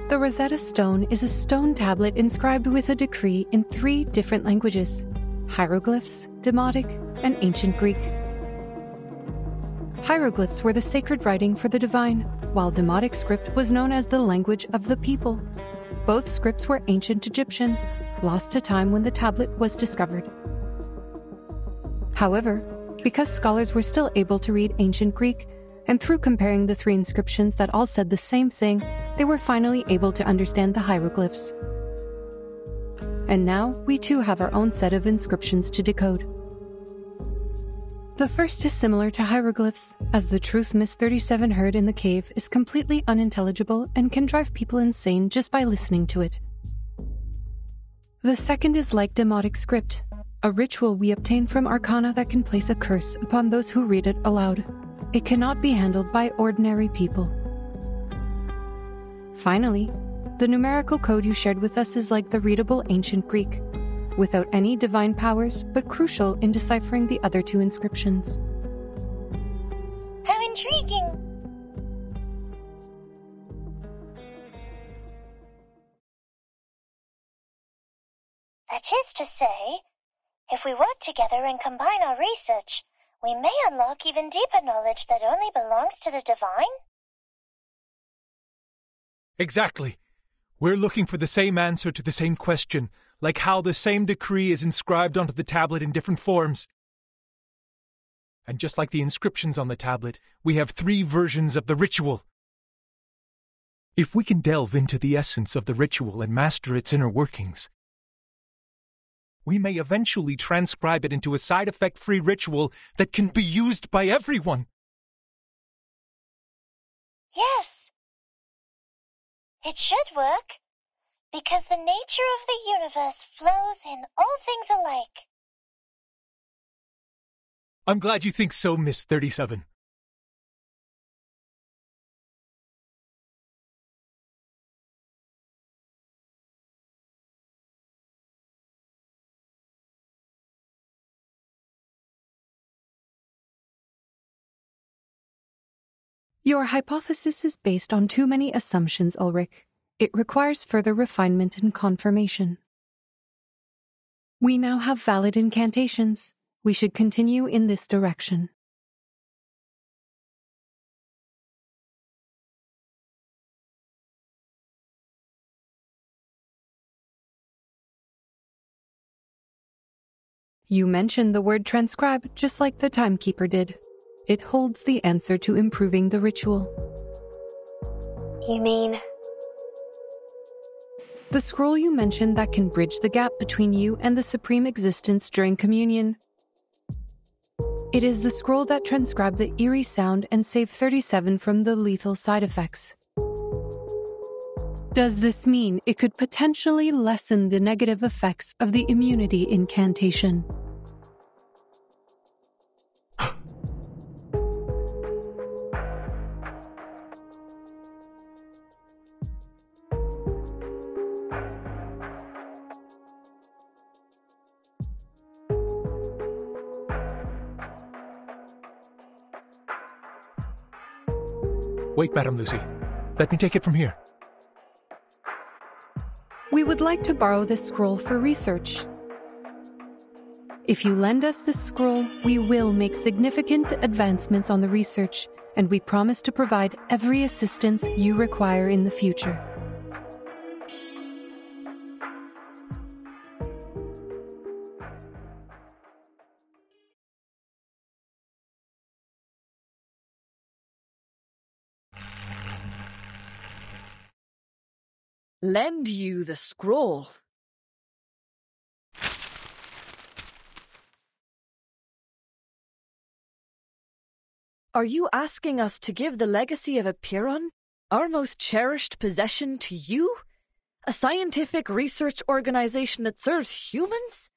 The Rosetta Stone is a stone tablet inscribed with a decree in 3 different languages: hieroglyphs, Demotic, and Ancient Greek. Hieroglyphs were the sacred writing for the divine, while Demotic script was known as the language of the people. Both scripts were ancient Egyptian, lost to time when the tablet was discovered. However, because scholars were still able to read ancient Greek, and through comparing the 3 inscriptions that all said the same thing, they were finally able to understand the hieroglyphs. And now, we too have our own set of inscriptions to decode. The first is similar to hieroglyphs, as the truth Miss 37 heard in the cave is completely unintelligible and can drive people insane just by listening to it. The second is like Demotic script, a ritual we obtain from Arcana that can place a curse upon those who read it aloud. It cannot be handled by ordinary people. Finally, the numerical code you shared with us is like the readable ancient Greek, without any divine powers, but crucial in deciphering the other 2 inscriptions. How intriguing! That is to say, if we work together and combine our research, we may unlock even deeper knowledge that only belongs to the divine? Exactly. We're looking for the same answer to the same question, like how the same decree is inscribed onto the tablet in different forms. And just like the inscriptions on the tablet, we have 3 versions of the ritual. If we can delve into the essence of the ritual and master its inner workings, we may eventually transcribe it into a side-effect-free ritual that can be used by everyone. Yes. It should work, because the nature of the universe flows in all things alike. I'm glad you think so, Miss 37. Your hypothesis is based on too many assumptions, Ulrich. It requires further refinement and confirmation. We now have valid incantations. We should continue in this direction. You mentioned the word transcribe just like the timekeeper did. It holds the answer to improving the ritual. You mean? The scroll you mentioned that can bridge the gap between you and the Supreme Existence during communion. It is the scroll that transcribed the eerie sound and saved 37 from the lethal side effects. Does this mean it could potentially lessen the negative effects of the immunity incantation? Wait, Madame Lucy. Let me take it from here. We would like to borrow this scroll for research. If you lend us this scroll, we will make significant advancements on the research, and we promise to provide every assistance you require in the future. Lend you the scroll. Are you asking us to give the legacy of Epiron, our most cherished possession, to you? A scientific research organization that serves humans?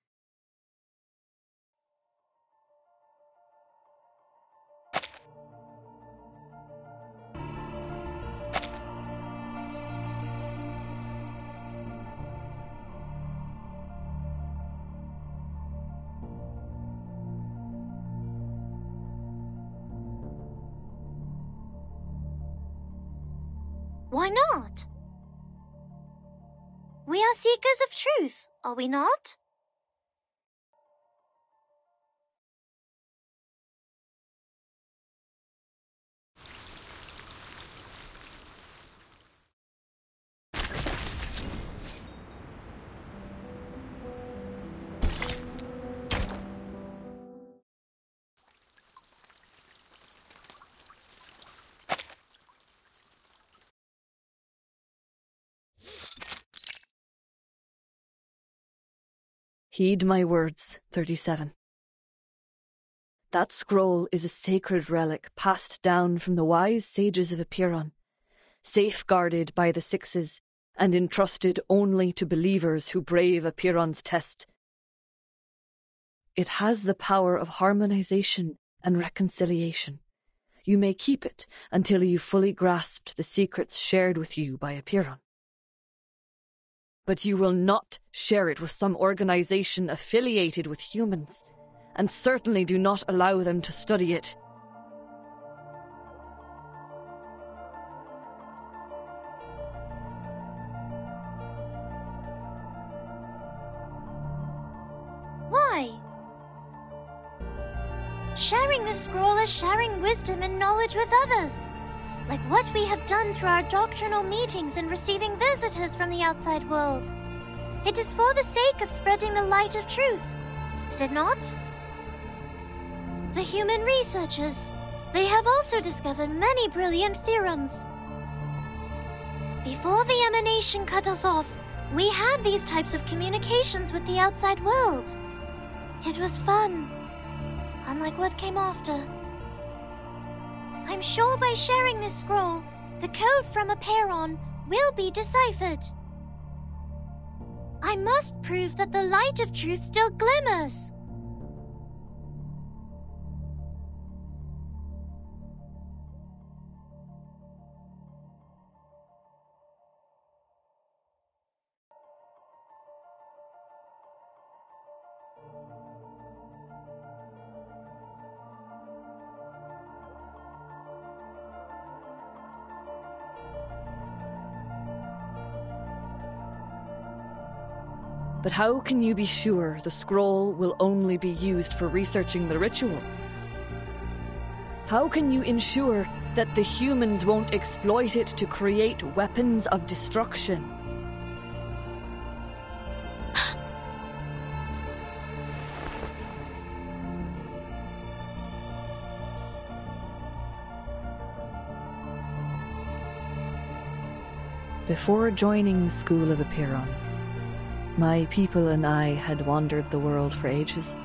Why not? We are seekers of truth, are we not? Heed my words, 37. That scroll is a sacred relic passed down from the wise sages of Epiron, safeguarded by the Sixes and entrusted only to believers who brave Epiron's test. It has the power of harmonization and reconciliation. You may keep it until you fully grasped the secrets shared with you by Epiron. But you will not share it with some organization affiliated with humans, and certainly do not allow them to study it. Why? Sharing the scroll is sharing wisdom and knowledge with others, like what we have done through our doctrinal meetings and receiving visitors from the outside world. It is for the sake of spreading the light of truth, is it not? The human researchers, they have also discovered many brilliant theorems. Before the emanation cut us off, we had these types of communications with the outside world. It was fun, unlike what came after. I'm sure by sharing this scroll, the code from Aperon will be deciphered. I must prove that the light of truth still glimmers. But how can you be sure the scroll will only be used for researching the ritual? How can you ensure that the humans won't exploit it to create weapons of destruction? Before joining the School of Aperon, my people and I had wandered the world for ages.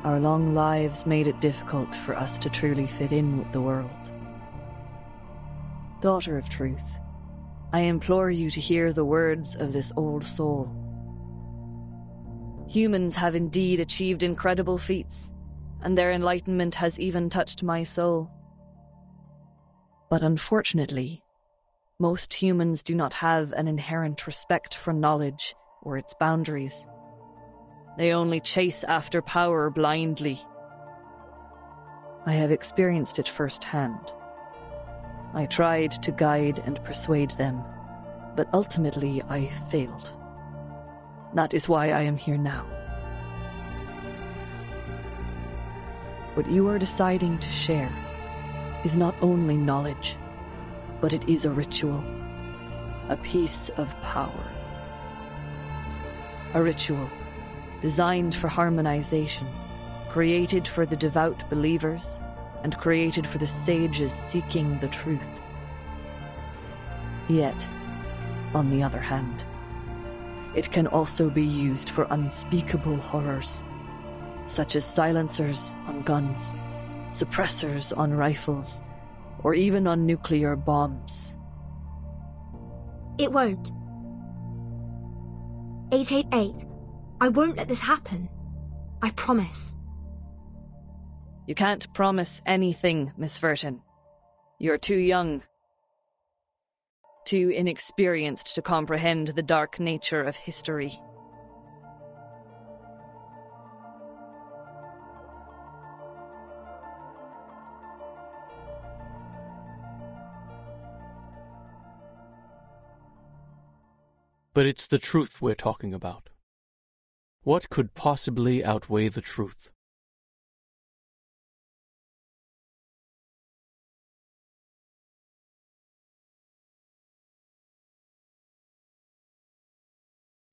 Our long lives made it difficult for us to truly fit in with the world. Daughter of Truth, I implore you to hear the words of this old soul. Humans have indeed achieved incredible feats, and their enlightenment has even touched my soul. But unfortunately, most humans do not have an inherent respect for knowledge or its boundaries. They only chase after power blindly. I have experienced it firsthand. I tried to guide and persuade them, but ultimately I failed. That is why I am here now. What you are deciding to share is not only knowledge, but it is a ritual, a piece of power. A ritual designed for harmonization, created for the devout believers, and created for the sages seeking the truth. Yet, on the other hand, it can also be used for unspeakable horrors, such as silencers on guns, suppressors on rifles, or even on nuclear bombs. It won't. 888, I won't let this happen. I promise. You can't promise anything, Miss Verton. You're too young, too inexperienced to comprehend the dark nature of history. But it's the truth we're talking about. What could possibly outweigh the truth?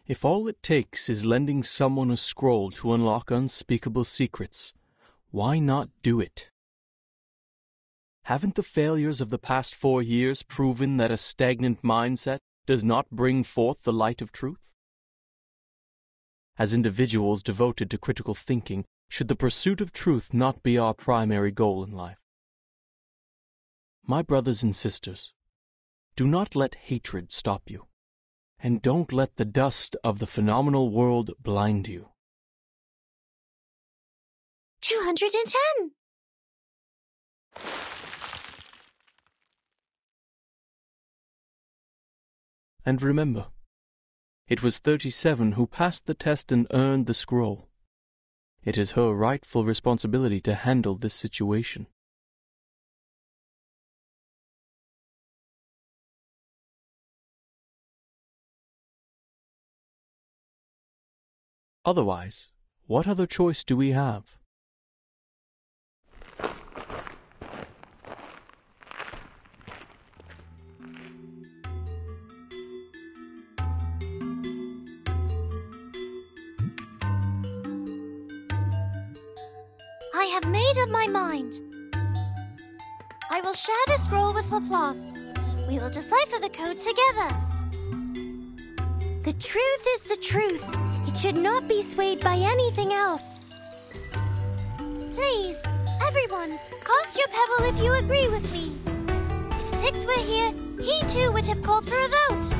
If all it takes is lending someone a scroll to unlock unspeakable secrets, why not do it? Haven't the failures of the past 4 years proven that a stagnant mindset does not bring forth the light of truth? As individuals devoted to critical thinking, should the pursuit of truth not be our primary goal in life? My brothers and sisters, do not let hatred stop you, and don't let the dust of the phenomenal world blind you. 210! And remember, it was 37 who passed the test and earned the scroll. It is her rightful responsibility to handle this situation. Otherwise, what other choice do we have? I have made up my mind. I will share the scroll with Laplace. We will decipher the code together. The truth is the truth. It should not be swayed by anything else. Please, everyone, cast your pebble if you agree with me. If Six were here, he too would have called for a vote.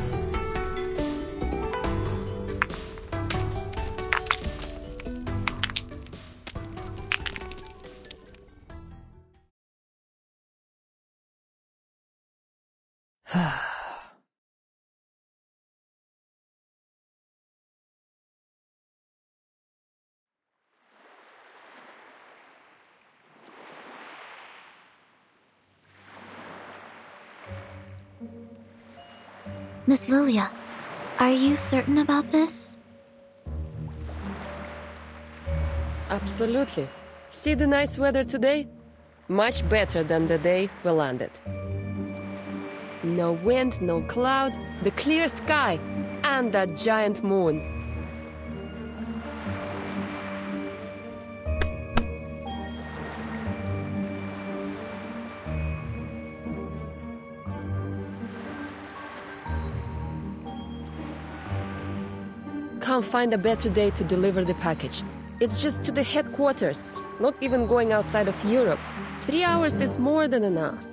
Miss Lilia, are you certain about this? Absolutely. See the nice weather today? Much better than the day we landed. No wind, no cloud, the clear sky, and that giant moon. Can't find a better day to deliver the package. It's just to the headquarters, not even going outside of Europe. 3 hours is more than enough.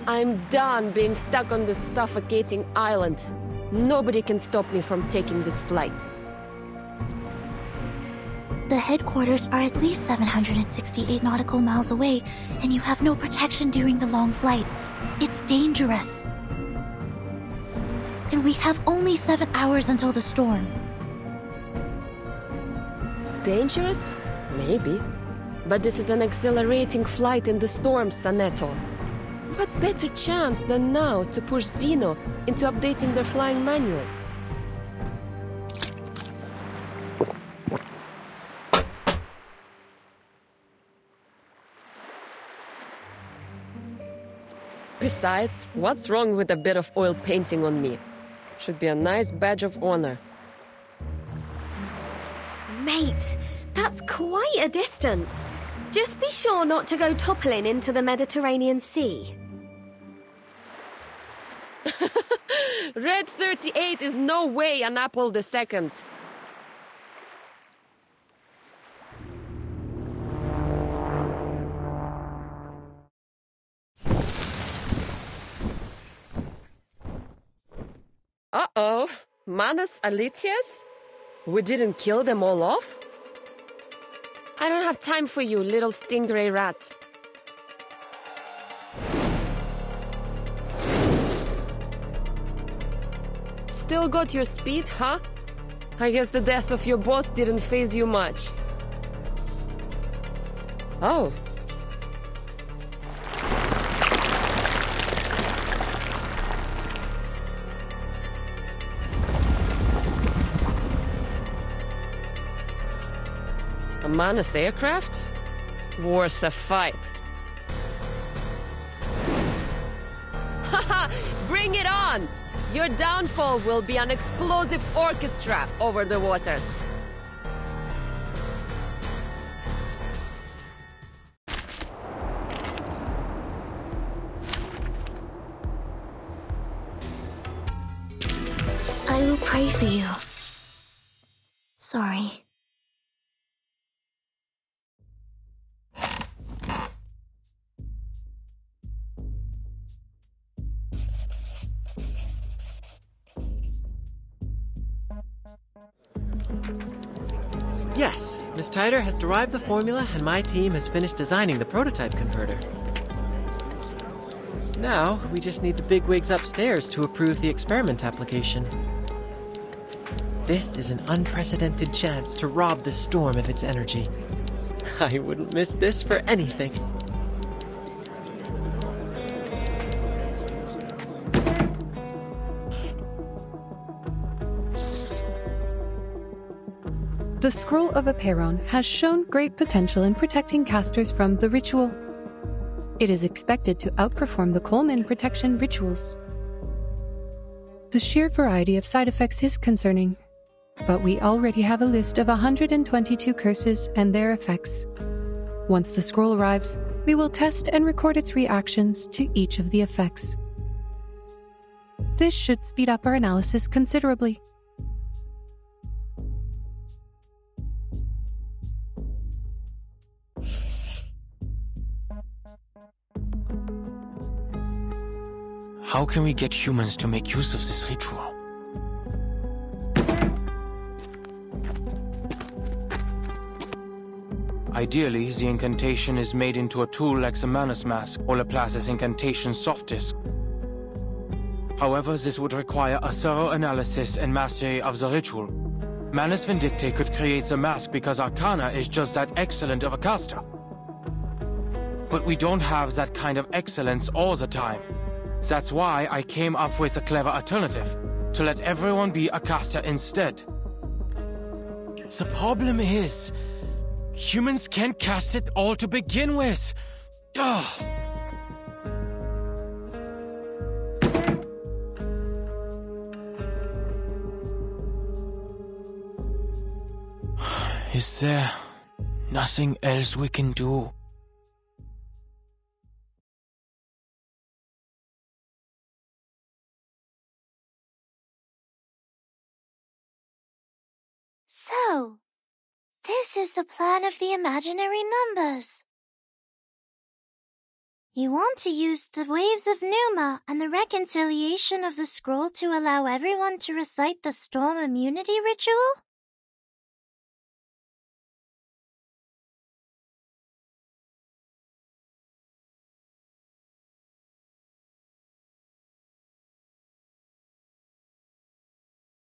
I'm done being stuck on this suffocating island. Nobody can stop me from taking this flight. The headquarters are at least 768 nautical miles away, and you have no protection during the long flight. It's dangerous. And we have only 7 hours until the storm. Dangerous? Maybe. But this is an exhilarating flight in the storm, Saneto. What better chance than now to push Zeno into updating their flying manual? Besides, what's wrong with a bit of oil painting on me? Should be a nice badge of honor. Mate, that's quite a distance. Just be sure not to go toppling into the Mediterranean Sea. Red 38 is no way an Apple II. Uh-oh. Manus Alitius? We didn't kill them all off? I don't have time for you, little stingray rats. Still got your speed, huh? I guess the death of your boss didn't faze you much. Oh. A Manus aircraft? Worth a fight. Haha! Bring it on! Your downfall will be an explosive orchestra over the waters. I will pray for you. Sorry. Yes, Ms. Titer has derived the formula and my team has finished designing the prototype converter. Now, we just need the bigwigs upstairs to approve the experiment application. This is an unprecedented chance to rob the storm of its energy. I wouldn't miss this for anything. The Scroll of Aperon has shown great potential in protecting casters from the ritual. It is expected to outperform the Coleman protection rituals. The sheer variety of side effects is concerning. but we already have a list of 122 curses and their effects. Once the scroll arrives, we will test and record its reactions to each of the effects. This should speed up our analysis considerably. How can we get humans to make use of this ritual? Ideally, the incantation is made into a tool like the Manus Mask or Laplace's incantation soft disk. However, this would require a thorough analysis and mastery of the ritual. Manus Vindicte could create the mask because Arcana is just that excellent of a caster. But we don't have that kind of excellence all the time. That's why I came up with a clever alternative, to let everyone be a caster instead. The problem is, humans can't cast it all to begin with. Ugh. Is there nothing else we can do? So, this is the plan of the imaginary numbers. You want to use the waves of Numa and the reconciliation of the scroll to allow everyone to recite the storm immunity ritual?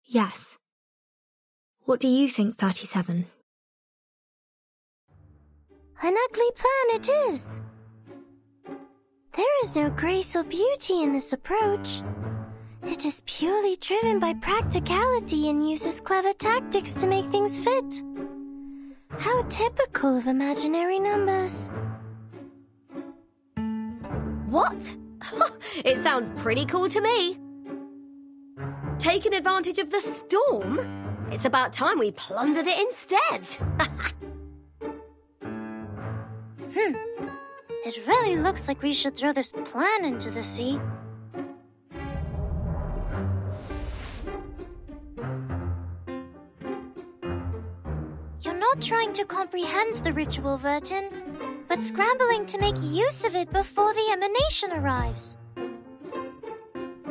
Yes. What do you think, 37? An ugly plan it is. There is no grace or beauty in this approach. It is purely driven by practicality and uses clever tactics to make things fit. How typical of imaginary numbers. What? It sounds pretty cool to me. Taking advantage of the storm? It's about time we plundered it instead. It really looks like we should throw this plan into the sea. You're not trying to comprehend the ritual, Vertin, but scrambling to make use of it before the emanation arrives.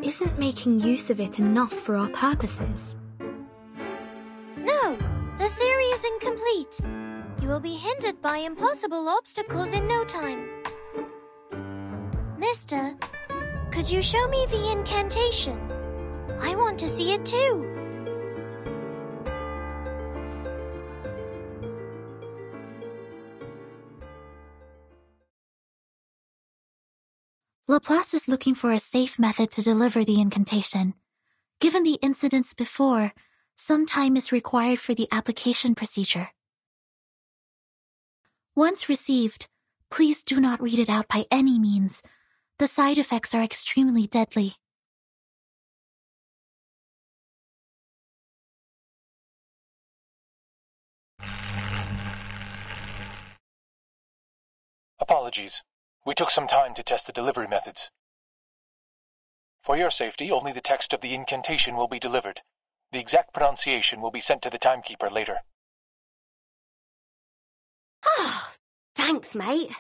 Isn't making use of it enough for our purposes? No, the theory is incomplete. You will be hindered by impossible obstacles in no time. Mister, could you show me the incantation? I want to see it too. Laplace is looking for a safe method to deliver the incantation. Given the incidents before, some time is required for the application procedure. Once received, please do not read it out by any means. The side effects are extremely deadly. Apologies. We took some time to test the delivery methods. For your safety, only the text of the incantation will be delivered. The exact pronunciation will be sent to the timekeeper later. Thanks, mate.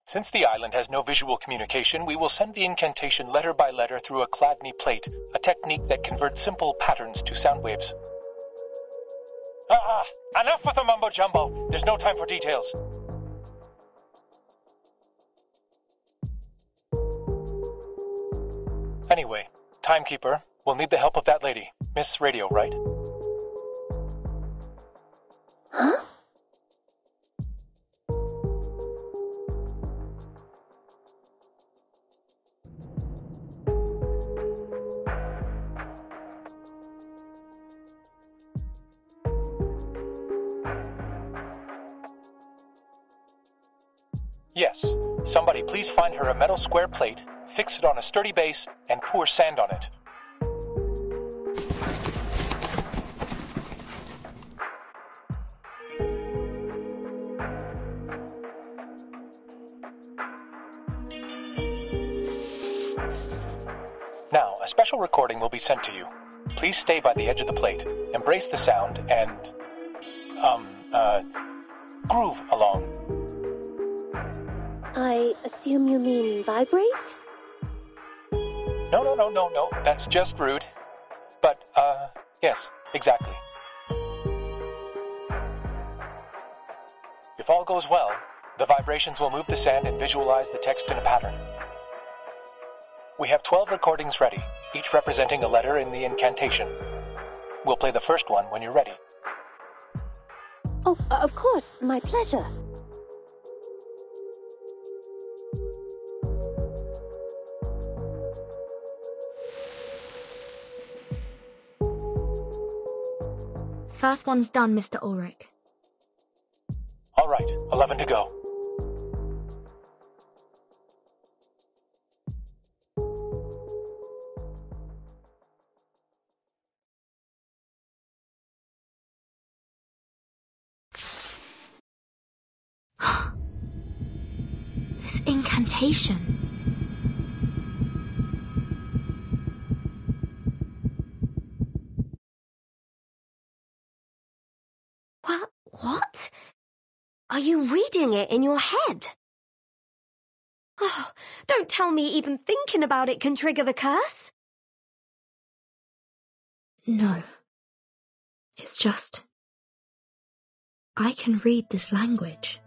Since the island has no visual communication, we will send the incantation letter by letter through a Chladni plate, a technique that converts simple patterns to sound waves. Enough with the mumbo-jumbo. There's no time for details. Anyway, timekeeper, we'll need the help of that lady, Miss Radio, right? Huh? Yes. Somebody please find her a metal square plate, fix it on a sturdy base, and pour sand on it. Now, a special recording will be sent to you. Please stay by the edge of the plate, embrace the sound, and, groove along. I assume you mean vibrate? No, that's just rude. But, yes, exactly. If all goes well, the vibrations will move the sand and visualize the text in a pattern. We have 12 recordings ready, each representing a letter in the incantation. We'll play the first one when you're ready. Oh, of course, my pleasure. First one's done, Mr. Ulrich. All right, 11 to go. This incantation. What? Are you reading it in your head? Oh, don't tell me even thinking about it can trigger the curse. No. It's just... I can read this language.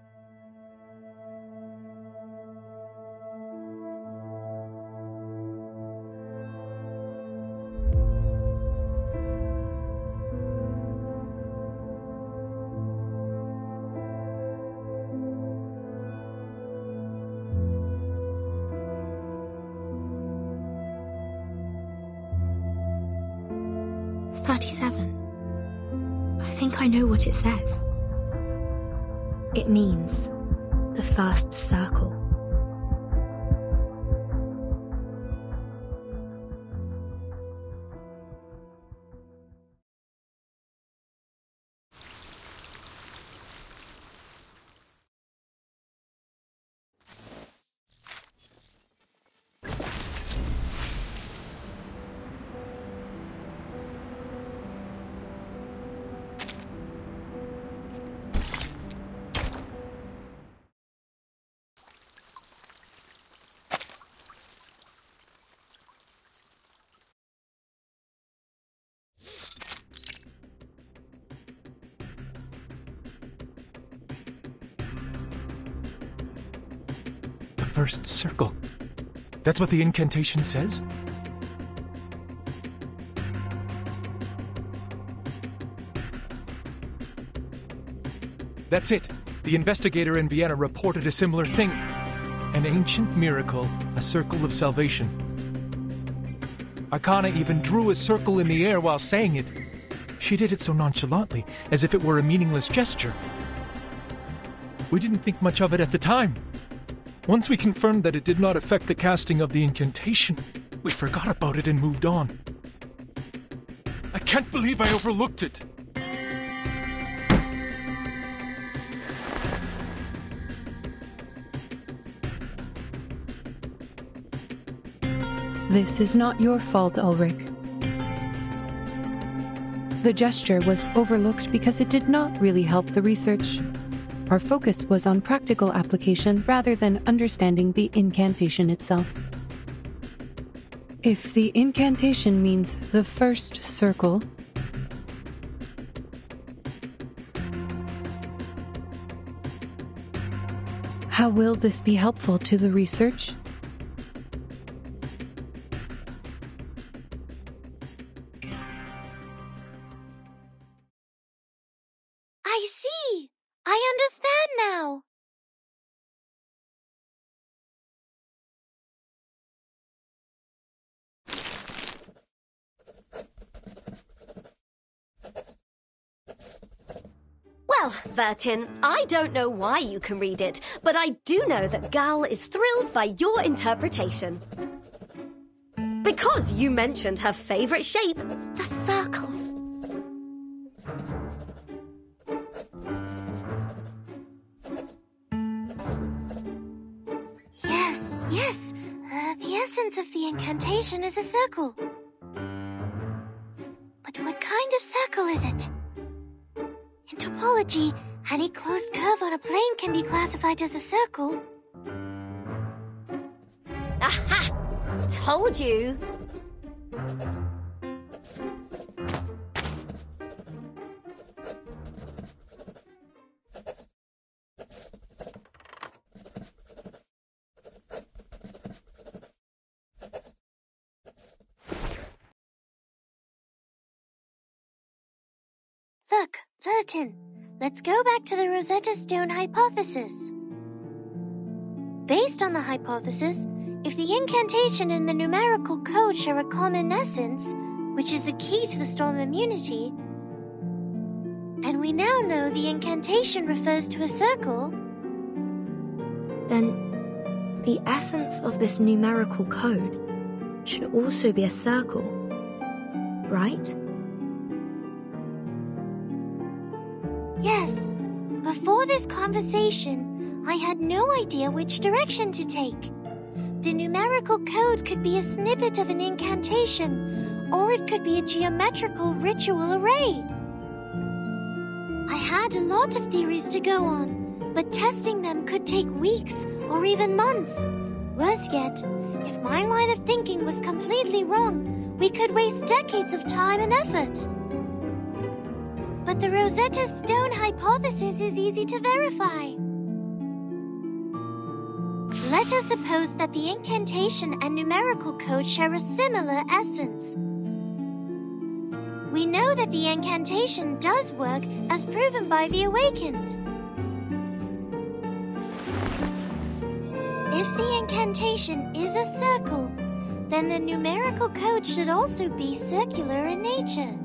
I think I know what it says. It means the first circle. First circle. That's what the incantation says? That's it. The investigator in Vienna reported a similar thing. An ancient miracle, a circle of salvation. Akana even drew a circle in the air while saying it. She did it so nonchalantly, as if it were a meaningless gesture. We didn't think much of it at the time. Once we confirmed that it did not affect the casting of the incantation, we forgot about it and moved on. I can't believe I overlooked it. This is not your fault, Ulrich. The gesture was overlooked because it did not really help the research. Our focus was on practical application rather than understanding the incantation itself. If the incantation means the first circle, how will this be helpful to the research? I see! I understand now! Well, Vertin, I don't know why you can read it, but I do know that Gal is thrilled by your interpretation. Because you mentioned her favorite shape, the circle. Yes, The essence of the incantation is a circle. But what kind of circle is it? In topology, any closed curve on a plane can be classified as a circle. Aha! Told you! Look, Vertin, let's go back to the Rosetta Stone hypothesis. Based on the hypothesis, if the incantation and the numerical code share a common essence, which is the key to the storm immunity, and we now know the incantation refers to a circle, then the essence of this numerical code should also be a circle, right? Yes. Before this conversation, I had no idea which direction to take. The numerical code could be a snippet of an incantation, or it could be a geometrical ritual array. I had a lot of theories to go on, but testing them could take weeks or even months. Worse yet, if my line of thinking was completely wrong, we could waste decades of time and effort. But the Rosetta Stone hypothesis is easy to verify. Let us suppose that the incantation and numerical code share a similar essence. We know that the incantation does work as proven by the Awakened. If the incantation is a circle, then the numerical code should also be circular in nature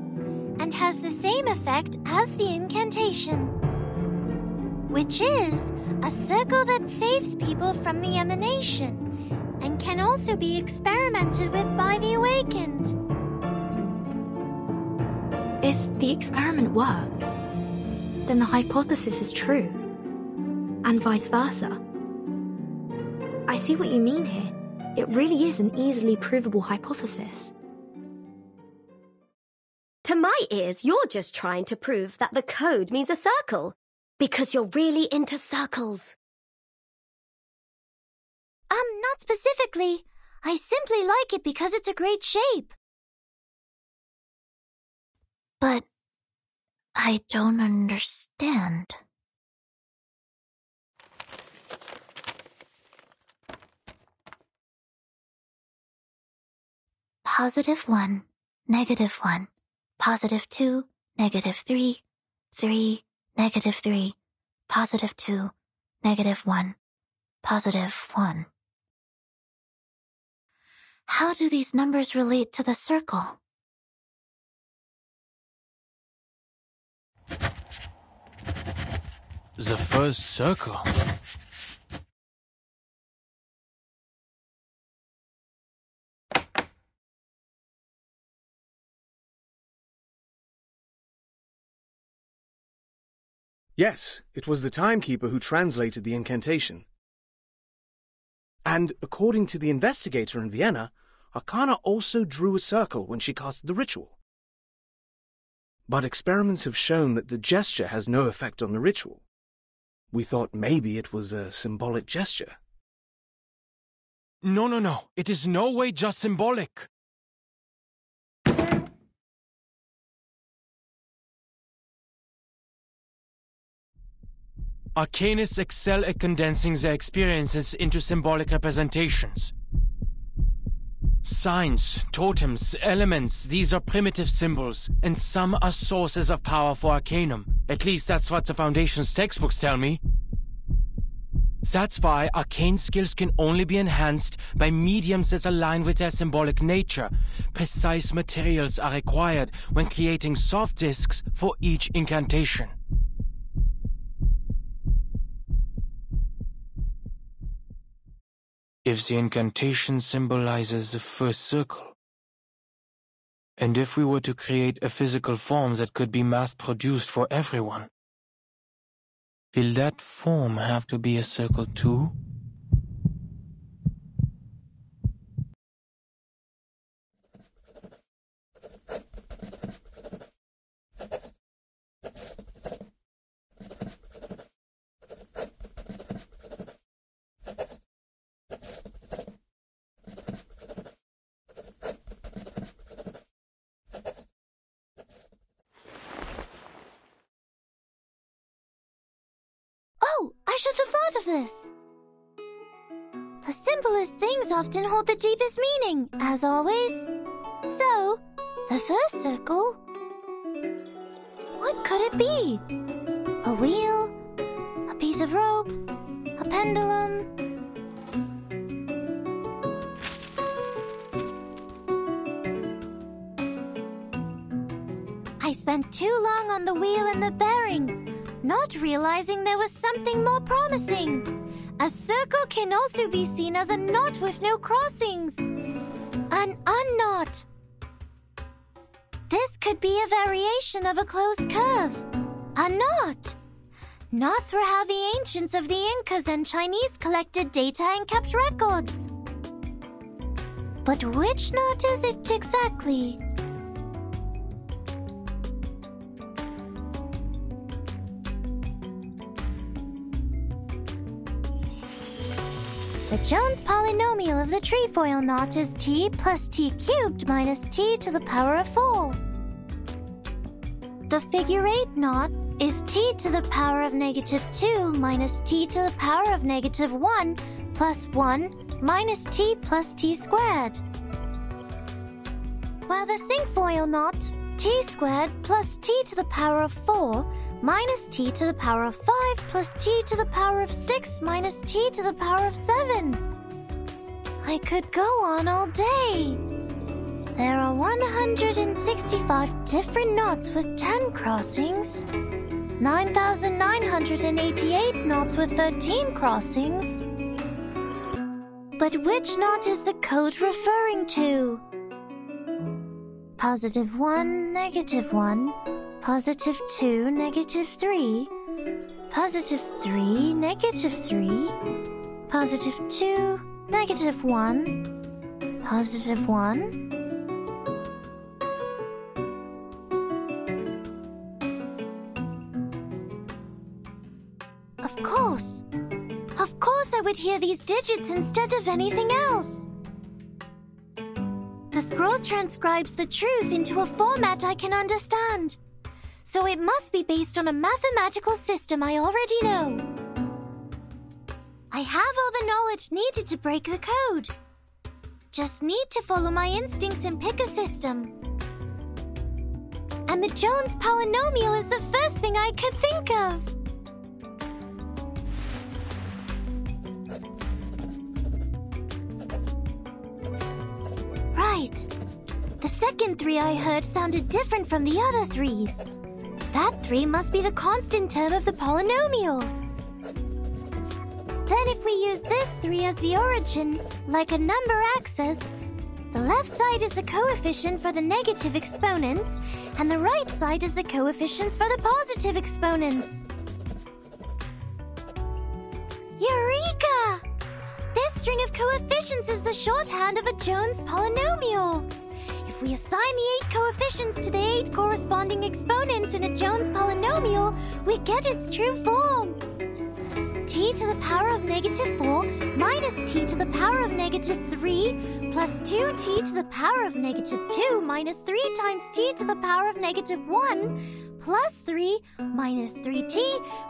and has the same effect as the incantation, which is a circle that saves people from the emanation and can also be experimented with by the Awakened. If the experiment works, then the hypothesis is true, and vice versa. I see what you mean here. It really is an easily provable hypothesis. To my ears, you're just trying to prove that the code means a circle, because you're really into circles. Not specifically. I simply like it because it's a great shape. But I don't understand. +1, -1, +2, -3, 3, -3, +2, -1, +1. How do these numbers relate to the circle? The first circle. Yes, it was the timekeeper who translated the incantation. And according to the investigator in Vienna, Arcana also drew a circle when she cast the ritual. But experiments have shown that the gesture has no effect on the ritual. We thought maybe it was a symbolic gesture. No. It is no way just symbolic. Arcanists excel at condensing their experiences into symbolic representations. Signs, totems, elements, these are primitive symbols, and some are sources of power for Arcanum. At least that's what the Foundation's textbooks tell me. That's why arcane skills can only be enhanced by mediums that align with their symbolic nature. Precise materials are required when creating soft discs for each incantation. If the incantation symbolizes the first circle, and if we were to create a physical form that could be mass-produced for everyone, will that form have to be a circle too? of this. The simplest things often hold the deepest meaning, as always. So, the first circle... What could it be? A wheel? A piece of rope? A pendulum? I spent too long on the wheel and the bearing, not realizing there was something more promising. A circle can also be seen as a knot with no crossings. An unknot. This could be a variation of a closed curve. A knot. Knots were how the ancients of the Incas and Chinese collected data and kept records. But which knot is it exactly? The Jones polynomial of the trefoil knot is t plus t cubed minus t to the power of 4. The figure 8 knot is t to the power of -2 minus t to the power of -1 plus 1 minus t plus t squared. While the cinquefoil knot, t squared plus t to the power of 4 minus t to the power of 5 plus t to the power of 6 minus t to the power of 7. I could go on all day. There are 165 different knots with 10 crossings, 9,988 knots with 13 crossings. But which knot is the code referring to? +1, -1, +2, -3, +3, -3, +2, -1, +1. Of course I would hear these digits instead of anything else. The scroll transcribes the truth into a format I can understand. So it must be based on a mathematical system I already know. I have all the knowledge needed to break the code. Just need to follow my instincts and pick a system. And the Jones polynomial is the first thing I could think of. Right. The second 3 I heard sounded different from the other 3s. That 3 must be the constant term of the polynomial. Then if we use this 3 as the origin, like a number axis, the left side is the coefficient for the negative exponents, and the right side is the coefficients for the positive exponents. Eureka! This string of coefficients is the shorthand of a Jones polynomial. If we assign the 8 coefficients to the 8 corresponding exponents in a Jones polynomial, we get its true form. T to the power of -4 minus t to the power of -3 plus 2t to the power of -2 minus 3 times t to the power of -1 plus 3 minus 3t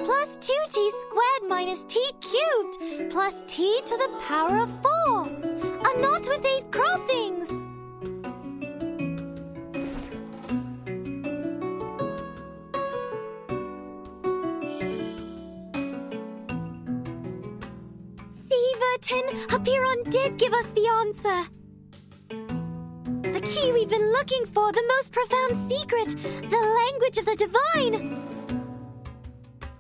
plus 2t squared minus t cubed plus t to the power of 4. A knot with 8 crossings! Apiron did give us the answer. The key we've been looking for, the most profound secret, the language of the divine.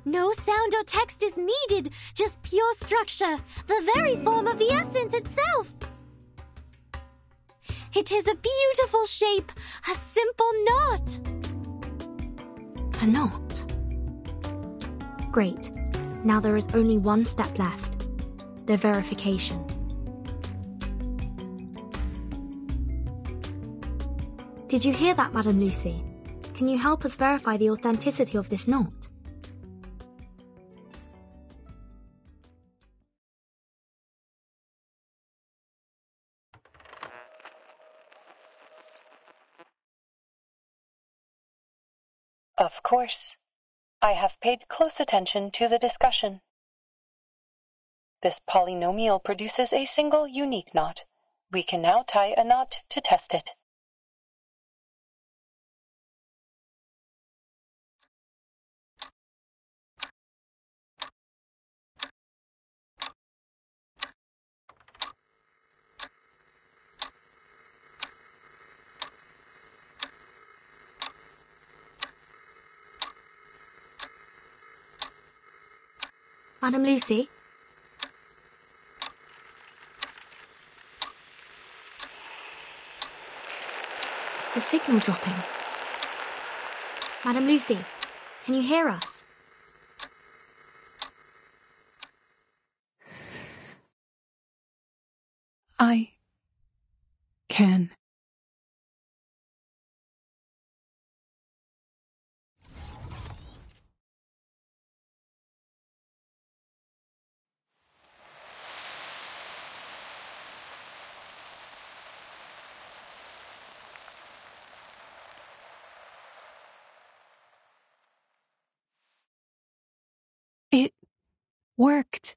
No sound or text is needed, just pure structure, the very form of the essence itself. It is a beautiful shape, a simple knot. A knot. Great. Now there is only one step left. The verification. Did you hear that, Madam Lucy? Can you help us verify the authenticity of this knot? Of course. I have paid close attention to the discussion. This polynomial produces a single unique knot. We can now tie a knot to test it. Madam Lucy? Is the signal dropping? Madam Lucy, can you hear us? I can. It worked.